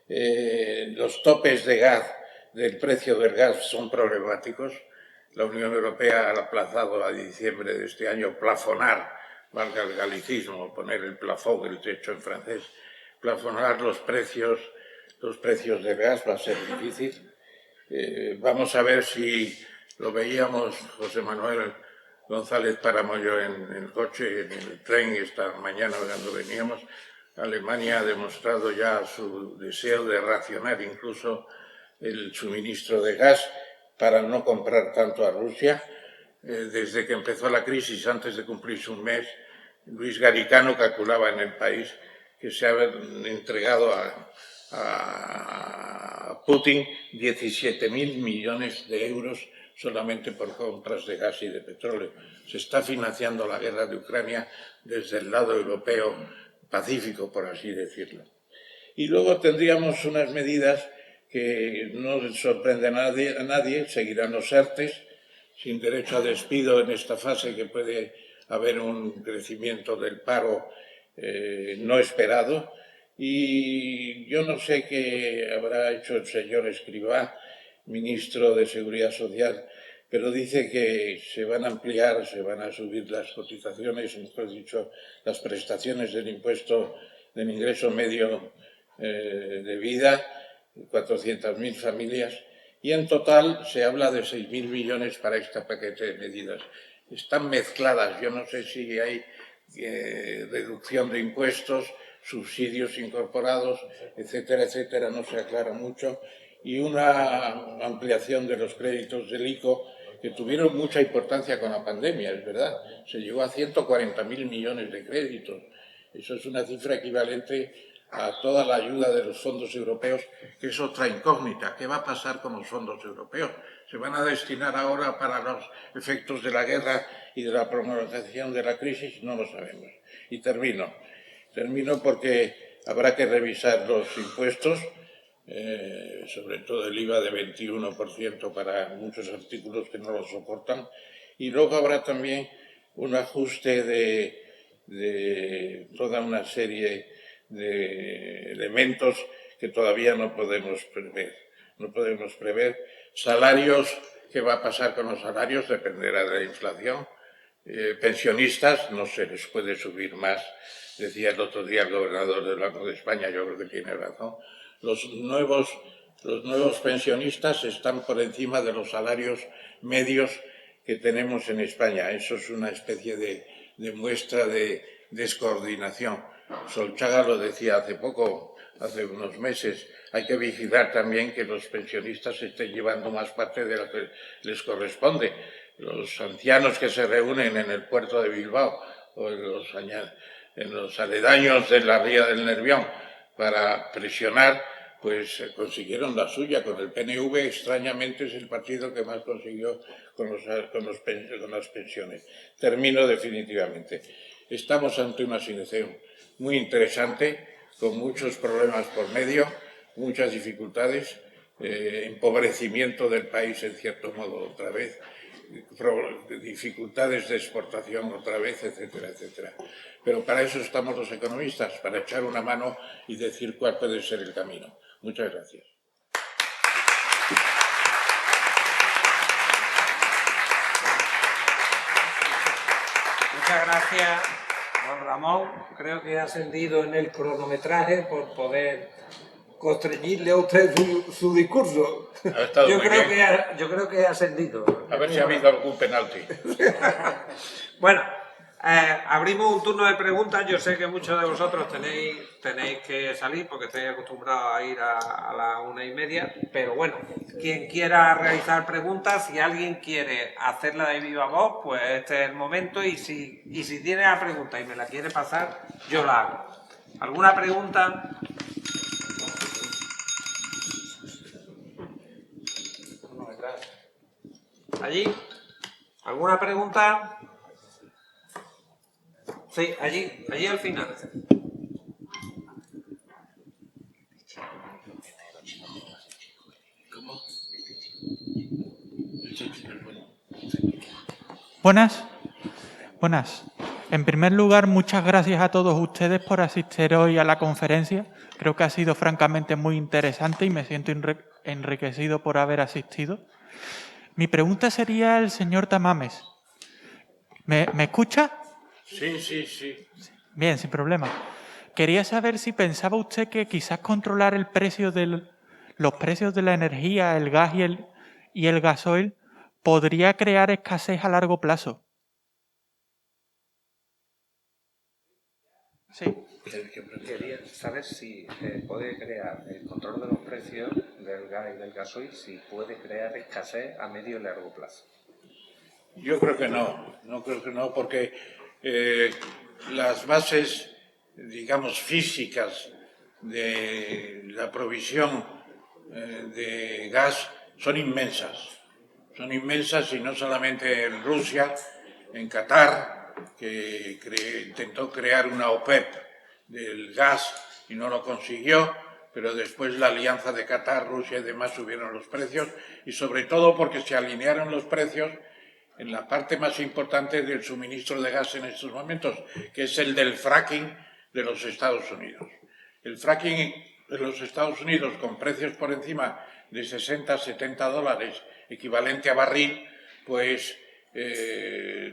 [SPEAKER 7] Los topes de gas, del precio del gas, son problemáticos. La Unión Europea ha aplazado a diciembre de este año plafonar, valga el galicismo, poner el plafond, el techo en francés, plafonar los precios del gas va a ser difícil. Vamos a ver si lo veíamos, José Manuel González Páramo, yo en el coche, en el tren esta mañana cuando veníamos. Alemania ha demostrado ya su deseo de racionar incluso el suministro de gas para no comprar tanto a Rusia. Desde que empezó la crisis, antes de cumplirse un mes, Luis Garicano calculaba en El País que se habían entregado a Putin 17.000 millones de euros solamente por compras de gas y de petróleo. Se está financiando la guerra de Ucrania desde el lado europeo pacífico, por así decirlo. Y luego tendríamos unas medidas que no sorprenden a nadie, seguirán los ERTES, sin derecho a despido en esta fase, que puede haber un crecimiento del paro no esperado. Y yo no sé qué habrá hecho el señor Escrivá, ministro de Seguridad Social, pero dice que se van a ampliar, se van a subir las cotizaciones, mejor dicho, las prestaciones del impuesto del ingreso medio de vida, 400.000 familias, y en total se habla de 6.000 millones para este paquete de medidas. Están mezcladas, yo no sé si hay reducción de impuestos, subsidios incorporados, etcétera, etcétera, no se aclara mucho, y una ampliación de los créditos del ICO que tuvieron mucha importancia con la pandemia, es verdad. Se llegó a 140.000 millones de créditos. Eso es una cifra equivalente a toda la ayuda de los fondos europeos, que es otra incógnita. ¿Qué va a pasar con los fondos europeos? ¿Se van a destinar ahora para los efectos de la guerra y de la prolongación de la crisis? No lo sabemos. Y termino porque habrá que revisar los impuestos, sobre todo el IVA de 21% para muchos artículos que no lo soportan, y luego habrá también un ajuste de toda una serie de elementos que todavía no podemos prever. Salarios, ¿qué va a pasar con los salarios? Dependerá de la inflación. Pensionistas, no se les puede subir más, decía el otro día el gobernador del Banco de España, yo creo que tiene razón. Los nuevos pensionistas están por encima de los salarios medios que tenemos en España. Eso es una especie de muestra de descoordinación. Solchaga lo decía hace unos meses, hay que vigilar también que los pensionistas estén llevando más parte de lo que les corresponde. Los ancianos que se reúnen en el puerto de Bilbao o en los aledaños de la ría del Nervión para presionar, pues consiguieron la suya. Con el PNV, extrañamente, es el partido que más consiguió con las pensiones. Termino definitivamente. Estamos ante una situación muy interesante, con muchos problemas por medio, muchas dificultades, empobrecimiento del país en cierto modo otra vez, dificultades de exportación otra vez, etcétera, etcétera. Pero para eso estamos los economistas, para echar una mano y decir cuál puede ser el camino. Muchas gracias.
[SPEAKER 3] Muchas gracias, don Ramón. Creo que ha ascendido en el cronometraje por poder constreñirle a usted su discurso. Yo creo que ha ascendido.
[SPEAKER 7] A ver si ha habido algún penalti.
[SPEAKER 3] Bueno, Abrimos un turno de preguntas. Yo sé que muchos de vosotros tenéis que salir porque estáis acostumbrados a ir a la 1:30, pero bueno, quien quiera realizar preguntas, si alguien quiere hacerla de viva voz, pues este es el momento, y si tiene la pregunta y me la quiere pasar, yo la hago. ¿Alguna pregunta? ¿Allí? ¿Alguna pregunta? Sí, allí al final.
[SPEAKER 8] Buenas. En primer lugar, muchas gracias a todos ustedes por asistir hoy a la conferencia. Creo que ha sido francamente muy interesante y me siento enriquecido por haber asistido. Mi pregunta sería al señor Tamames. ¿Me escucha?
[SPEAKER 7] Sí.
[SPEAKER 8] Bien, sin problema. Quería saber si pensaba usted que quizás controlar el precio los precios de la energía, el gas y el gasoil podría crear escasez a largo plazo. Sí.
[SPEAKER 3] Quería saber si puede crear el control de los precios del gas y del gasoil, si puede crear escasez a medio y largo plazo.
[SPEAKER 7] Yo creo que no, porque las bases, digamos, físicas de la provisión de gas son inmensas y no solamente en Rusia, en Qatar, que intentó crear una OPEP del gas y no lo consiguió, pero después la alianza de Qatar, Rusia y demás subieron los precios, y sobre todo porque se alinearon los precios en la parte más importante del suministro de gas en estos momentos, que es el del fracking de los Estados Unidos. El fracking de los Estados Unidos, con precios por encima de 60, 70 dólares, equivalente a barril, pues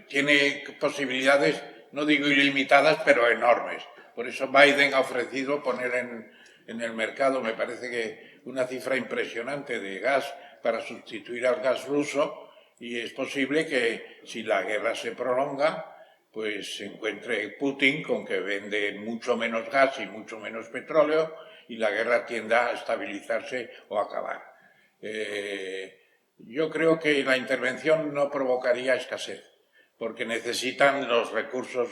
[SPEAKER 7] tiene posibilidades, no digo ilimitadas, pero enormes. Por eso Biden ha ofrecido poner en el mercado, me parece que una cifra impresionante de gas para sustituir al gas ruso, y es posible que si la guerra se prolonga, pues se encuentre Putin con que vende mucho menos gas y mucho menos petróleo y la guerra tienda a estabilizarse o a acabar. Yo creo que la intervención no provocaría escasez, porque necesitan los recursos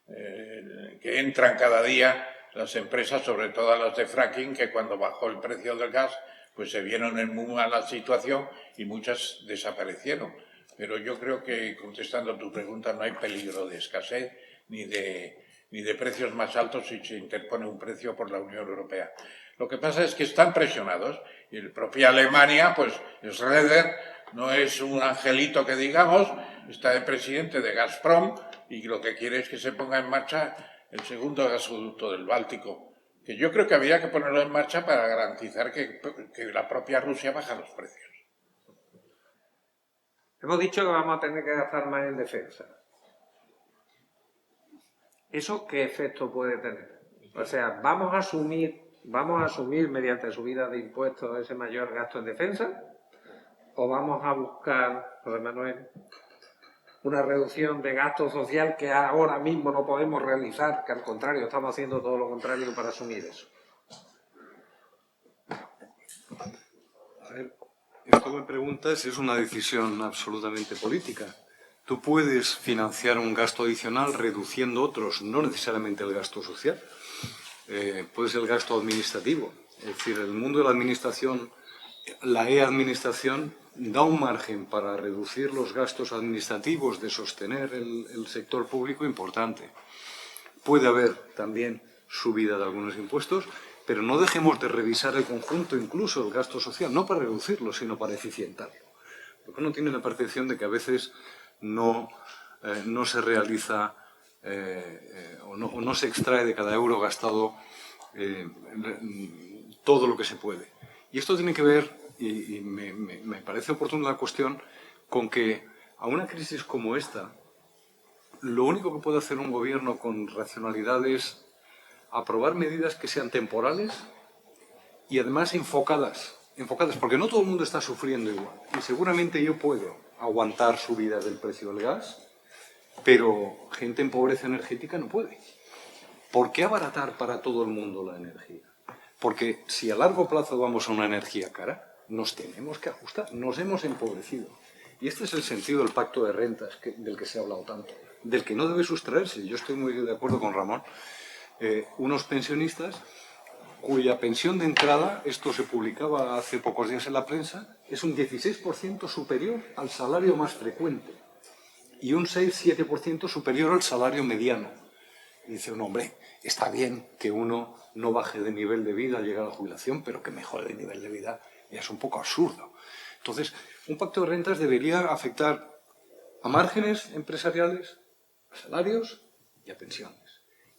[SPEAKER 7] que entran cada día las empresas, sobre todo las de fracking, que cuando bajó el precio del gas, pues se vieron en muy mala situación y muchas desaparecieron. Pero yo creo que, contestando a tu pregunta, no hay peligro de escasez ni de precios más altos si se interpone un precio por la Unión Europea. Lo que pasa es que están presionados, y la propia Alemania, pues Schröder no es un angelito que digamos, está de presidente de Gazprom y lo que quiere es que se ponga en marcha el segundo gasoducto del Báltico, que yo creo que habría que ponerlo en marcha para garantizar que la propia Rusia baja los precios.
[SPEAKER 3] Hemos dicho que vamos a tener que gastar más en defensa. ¿Eso qué efecto puede tener? O sea, ¿vamos a asumir mediante subida de impuestos ese mayor gasto en defensa? ¿O vamos a buscar, José Manuel, una reducción de gasto social que ahora mismo no podemos realizar, que al contrario, estamos haciendo todo lo contrario para asumir eso?
[SPEAKER 6] A ver, esto que me preguntas es una decisión absolutamente política. Tú puedes financiar un gasto adicional reduciendo otros, no necesariamente el gasto social. Puede ser el gasto administrativo. Es decir, el mundo de la administración, la e-administración, da un margen para reducir los gastos administrativos de sostener el sector público importante. Puede haber también subida de algunos impuestos, pero no dejemos de revisar el conjunto, incluso el gasto social, no para reducirlo, sino para eficientarlo. Porque uno tiene la percepción de que a veces no se realiza o no se extrae de cada euro gastado todo lo que se puede. Y esto tiene que ver, y me parece oportuna la cuestión, con que a una crisis como esta, lo único que puede hacer un gobierno con racionalidad es aprobar medidas que sean temporales y además enfocadas, porque no todo el mundo está sufriendo igual. Y seguramente yo puedo aguantar subidas del precio del gas pero gente en pobreza energética no puede. ¿Por qué abaratar para todo el mundo la energía? Porque si a largo plazo vamos a una energía cara, nos tenemos que ajustar, nos hemos empobrecido. Y este es el sentido del pacto de rentas del que se ha hablado tanto, del que no debe sustraerse. Yo estoy muy de acuerdo con Ramón. Unos pensionistas cuya pensión de entrada, esto se publicaba hace pocos días en la prensa, es un 16% superior al salario más frecuente y un 6-7% superior al salario mediano. Y dice uno, hombre, está bien que uno no baje de nivel de vida al llegar a la jubilación, pero que mejore de nivel de vida ya es un poco absurdo. Entonces, un pacto de rentas debería afectar a márgenes empresariales, a salarios y a pensiones.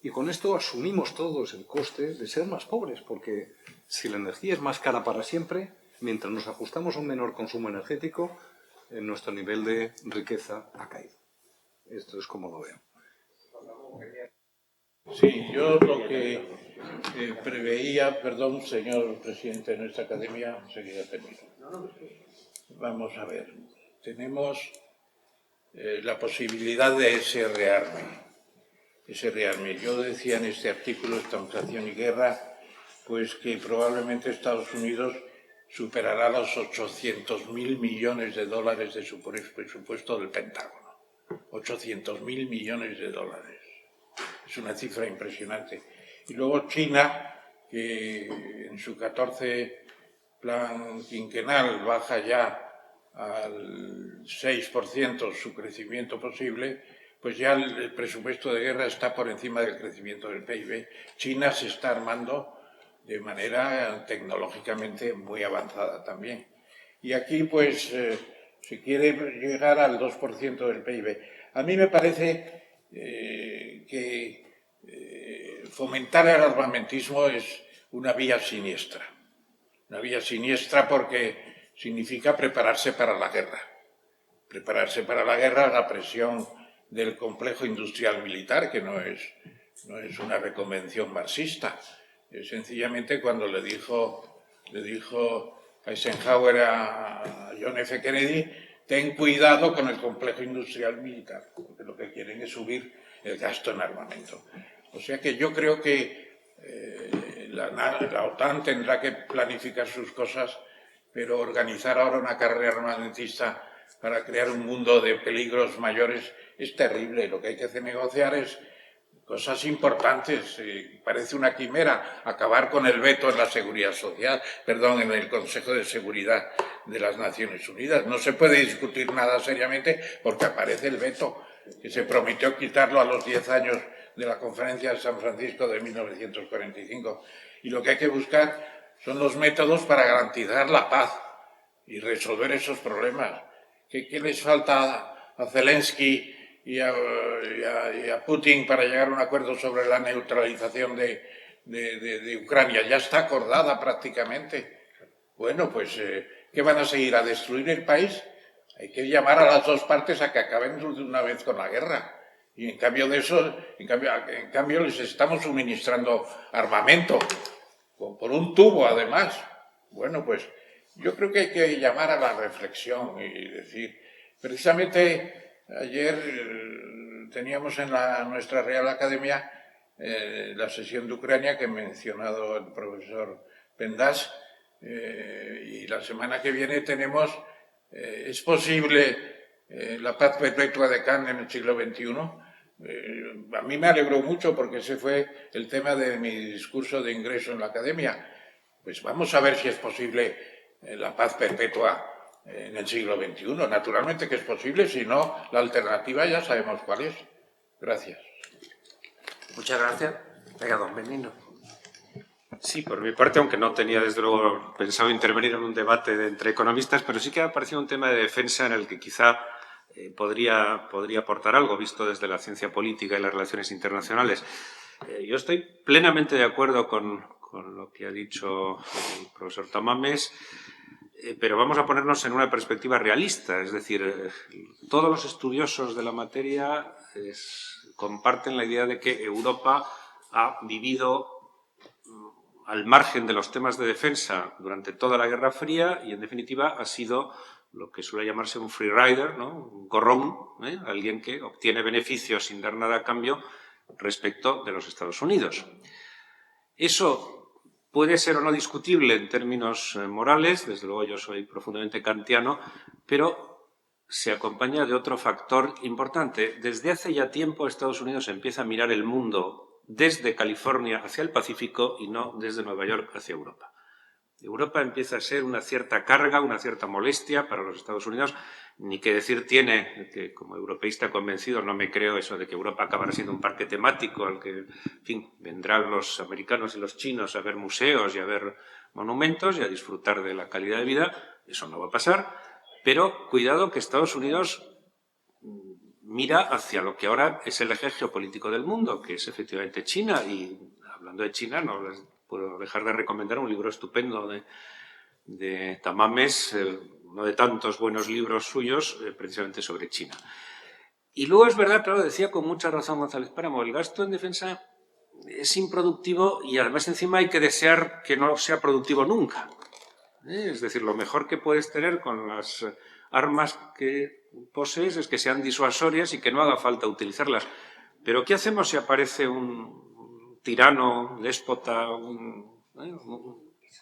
[SPEAKER 6] Y con esto asumimos todos el coste de ser más pobres, porque si la energía es más cara para siempre, mientras nos ajustamos a un menor consumo energético, nuestro nivel de riqueza ha caído. Esto es como lo veo.
[SPEAKER 7] Sí, yo lo que preveía, perdón, señor presidente de nuestra academia, enseguida termino. Vamos a ver, tenemos la posibilidad de ese rearme. Yo decía en este artículo, Estabilización y Guerra, pues que probablemente Estados Unidos superará los 800.000 millones de dólares de su presupuesto del Pentágono. 800.000 millones de dólares. Es una cifra impresionante. Y luego China, que en su 14 plan quinquenal baja ya al 6% su crecimiento posible, pues ya el presupuesto de guerra está por encima del crecimiento del PIB. China se está armando de manera tecnológicamente muy avanzada también. Y aquí, pues, se quiere llegar al 2% del PIB. A mí me parece que fomentar el armamentismo es una vía siniestra. Una vía siniestra porque significa prepararse para la guerra. Prepararse para la guerra, la presión del complejo industrial militar, que no es una reconvención marxista. Sencillamente cuando le dijo Eisenhower a John F. Kennedy, ten cuidado con el complejo industrial militar, porque lo que quieren es subir el gasto en armamento. O sea que yo creo que la OTAN tendrá que planificar sus cosas, pero organizar ahora una carrera armamentista para crear un mundo de peligros mayores es terrible. Lo que hay que hacer negociar es cosas importantes. Parece una quimera acabar con el veto en la seguridad social, en el Consejo de Seguridad de las Naciones Unidas. No se puede discutir nada seriamente porque aparece el veto, que se prometió quitarlo a los 10 años de la Conferencia de San Francisco de 1945. Y lo que hay que buscar son los métodos para garantizar la paz y resolver esos problemas. ¿Qué les falta a Zelensky y a Putin para llegar a un acuerdo sobre la neutralización de Ucrania? Ya está acordada prácticamente. Bueno, pues, ¿qué van a seguir? ¿A destruir el país? Hay que llamar a las dos partes a que acaben de una vez con la guerra. Y en cambio les estamos suministrando armamento, por un tubo además. Bueno, pues yo creo que hay que llamar a la reflexión y decir, precisamente ayer teníamos en nuestra Real Academia la sesión de Ucrania que ha mencionado el profesor Pendas, y la semana que viene tenemos, ¿es posible la paz perpetua de Kant en el siglo XXI? A mí me alegró mucho porque ese fue el tema de mi discurso de ingreso en la Academia. Pues vamos a ver si es posible la paz perpetua en el siglo XXI. Naturalmente que es posible, si no, la alternativa ya sabemos cuál es. Gracias.
[SPEAKER 3] Muchas gracias. Venga, don Benigno.
[SPEAKER 1] Sí, por mi parte, aunque no tenía desde luego pensado intervenir en un debate entre economistas, pero sí que ha aparecido un tema de defensa en el que quizá podría aportar algo, visto desde la ciencia política y las relaciones internacionales. Yo estoy plenamente de acuerdo con lo que ha dicho el profesor Tamames, pero vamos a ponernos en una perspectiva realista. Es decir, todos los estudiosos de la materia comparten la idea de que Europa ha vivido al margen de los temas de defensa durante toda la Guerra Fría y, en definitiva, ha sido lo que suele llamarse un free rider, ¿no? Un gorrón, alguien que obtiene beneficios sin dar nada a cambio respecto de los Estados Unidos. Eso puede ser o no discutible en términos morales, desde luego yo soy profundamente kantiano, pero se acompaña de otro factor importante. Desde hace ya tiempo Estados Unidos empieza a mirar el mundo desde California hacia el Pacífico y no desde Nueva York hacia Europa. Europa empieza a ser una cierta carga, una cierta molestia para los Estados Unidos, ni que decir tiene, que como europeísta convencido no me creo eso de que Europa acabará siendo un parque temático al que, en fin, vendrán los americanos y los chinos a ver museos y a ver monumentos y a disfrutar de la calidad de vida. Eso no va a pasar, pero cuidado que Estados Unidos mira hacia lo que ahora es el eje geopolítico del mundo, que es efectivamente China, y hablando de China no les puedo dejar de recomendar un libro estupendo de Tamames, uno de tantos buenos libros suyos, precisamente sobre China. Y luego es verdad, claro, decía con mucha razón González Páramo, el gasto en defensa es improductivo y además encima hay que desear que no sea productivo nunca. Es decir, lo mejor que puedes tener con las armas que posees es que sean disuasorias y que no haga falta utilizarlas. Pero ¿qué hacemos si aparece un tirano, déspota,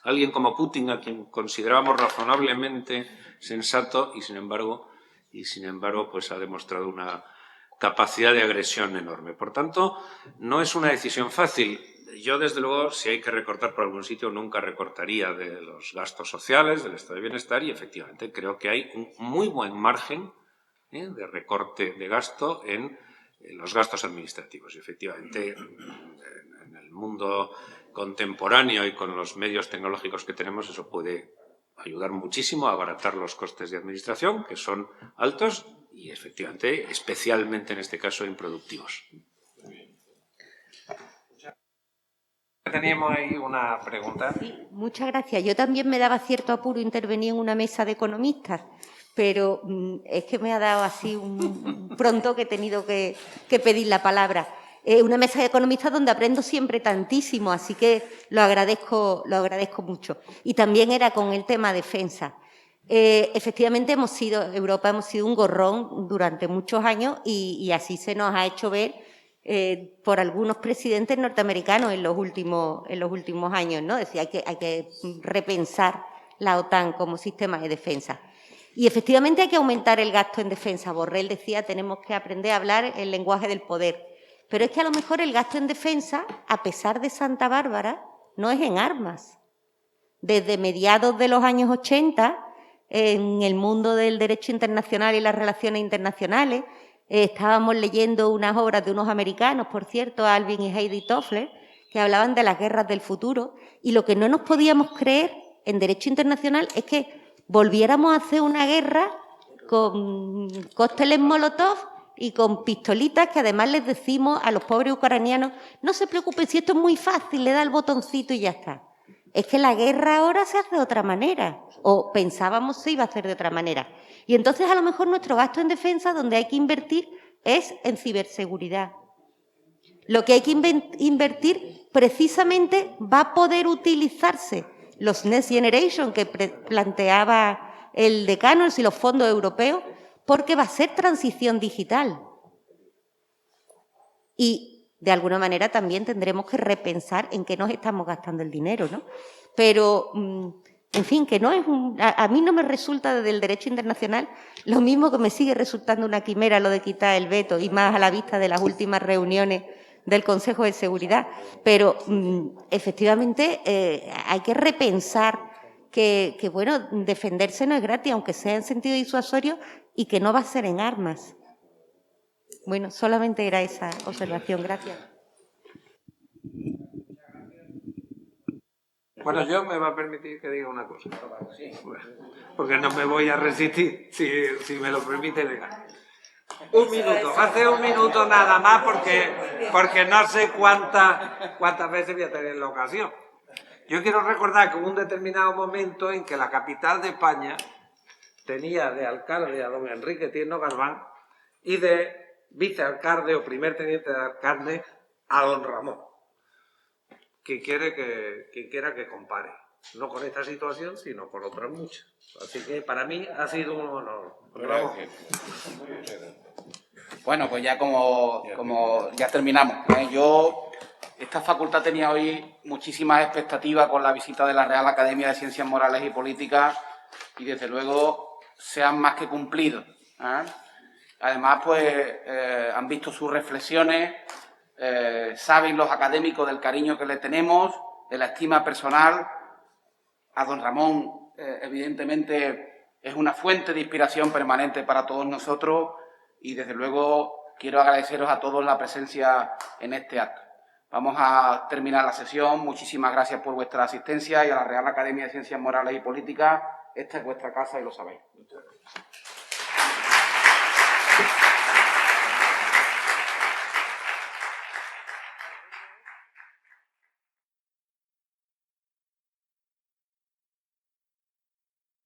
[SPEAKER 1] alguien como Putin, a quien considerábamos razonablemente sensato y sin embargo pues ha demostrado una capacidad de agresión enorme? Por tanto, no es una decisión fácil. Yo, desde luego, si hay que recortar por algún sitio, nunca recortaría de los gastos sociales, del estado de bienestar, y efectivamente creo que hay un muy buen margen de recorte de gasto en los gastos administrativos. Y efectivamente, en el mundo contemporáneo y con los medios tecnológicos que tenemos, eso puede ayudar muchísimo a abaratar los costes de administración, que son altos y, efectivamente, especialmente en este caso, improductivos.
[SPEAKER 3] Teníamos ahí una pregunta.
[SPEAKER 9] Sí, muchas gracias. Yo también me daba cierto apuro intervenir en una mesa de economistas, pero es que me ha dado así un pronto que he tenido que pedir la palabra. Una mesa de economistas donde aprendo siempre tantísimo, así que lo agradezco mucho. Y también era con el tema defensa. Efectivamente, Europa hemos sido un gorrón durante muchos años y así se nos ha hecho ver por algunos presidentes norteamericanos en los últimos años, ¿no? Es decir, hay que repensar la OTAN como sistema de defensa. Y efectivamente hay que aumentar el gasto en defensa. Borrell decía, tenemos que aprender a hablar el lenguaje del poder. Pero es que a lo mejor el gasto en defensa, a pesar de Santa Bárbara, no es en armas. Desde mediados de los años 80, en el mundo del derecho internacional y las relaciones internacionales, estábamos leyendo unas obras de unos americanos, por cierto, Alvin y Heidi Toffler, que hablaban de las guerras del futuro, y lo que no nos podíamos creer en derecho internacional es que volviéramos a hacer una guerra con cócteles Molotov y con pistolitas que además les decimos a los pobres ucranianos, no se preocupen, si esto es muy fácil, le da el botoncito y ya está. Es que la guerra ahora se hace de otra manera, o pensábamos se iba a hacer de otra manera. Y entonces a lo mejor nuestro gasto en defensa donde hay que invertir es en ciberseguridad. Lo que hay que invertir precisamente va a poder utilizarse los Next Generation que planteaba el decano y los fondos europeos, porque va a ser transición digital. Y de alguna manera también tendremos que repensar en qué nos estamos gastando el dinero, ¿no? Pero, en fin, que no es a mí no me resulta desde el derecho internacional lo mismo que me sigue resultando una quimera lo de quitar el veto, y más a la vista de las últimas reuniones del Consejo de Seguridad. Pero, efectivamente, hay que repensar que, bueno, defenderse no es gratis, aunque sea en sentido disuasorio, y que no va a ser en armas. Bueno, solamente era esa observación. Gracias.
[SPEAKER 3] Bueno, yo me va a permitir que diga una cosa. Porque no me voy a resistir, si me lo permite legal. Un minuto, va a ser un minuto nada más porque no sé cuántas veces voy a tener la ocasión. Yo quiero recordar que hubo un determinado momento en que la capital de España tenía de alcalde a don Enrique Tierno Galván y de vicealcalde o primer teniente de alcalde a don Ramón. Quien quiera que compare. no con esta situación, sino con otras muchas. Así que para mí ha sido un honor.
[SPEAKER 7] Gracias.
[SPEAKER 2] Bueno, pues ya como ya terminamos. Esta facultad tenía hoy muchísimas expectativas con la visita de la Real Academia de Ciencias Morales y Políticas y desde luego se han más que cumplido. Además, pues han visto sus reflexiones, saben los académicos del cariño que le tenemos, de la estima personal. A don Ramón, evidentemente, es una fuente de inspiración permanente para todos nosotros y, desde luego, quiero agradeceros a todos la presencia en este acto. Vamos a terminar la sesión. Muchísimas gracias por vuestra asistencia y a la Real Academia de Ciencias Morales y Políticas. Esta es vuestra casa y lo sabéis.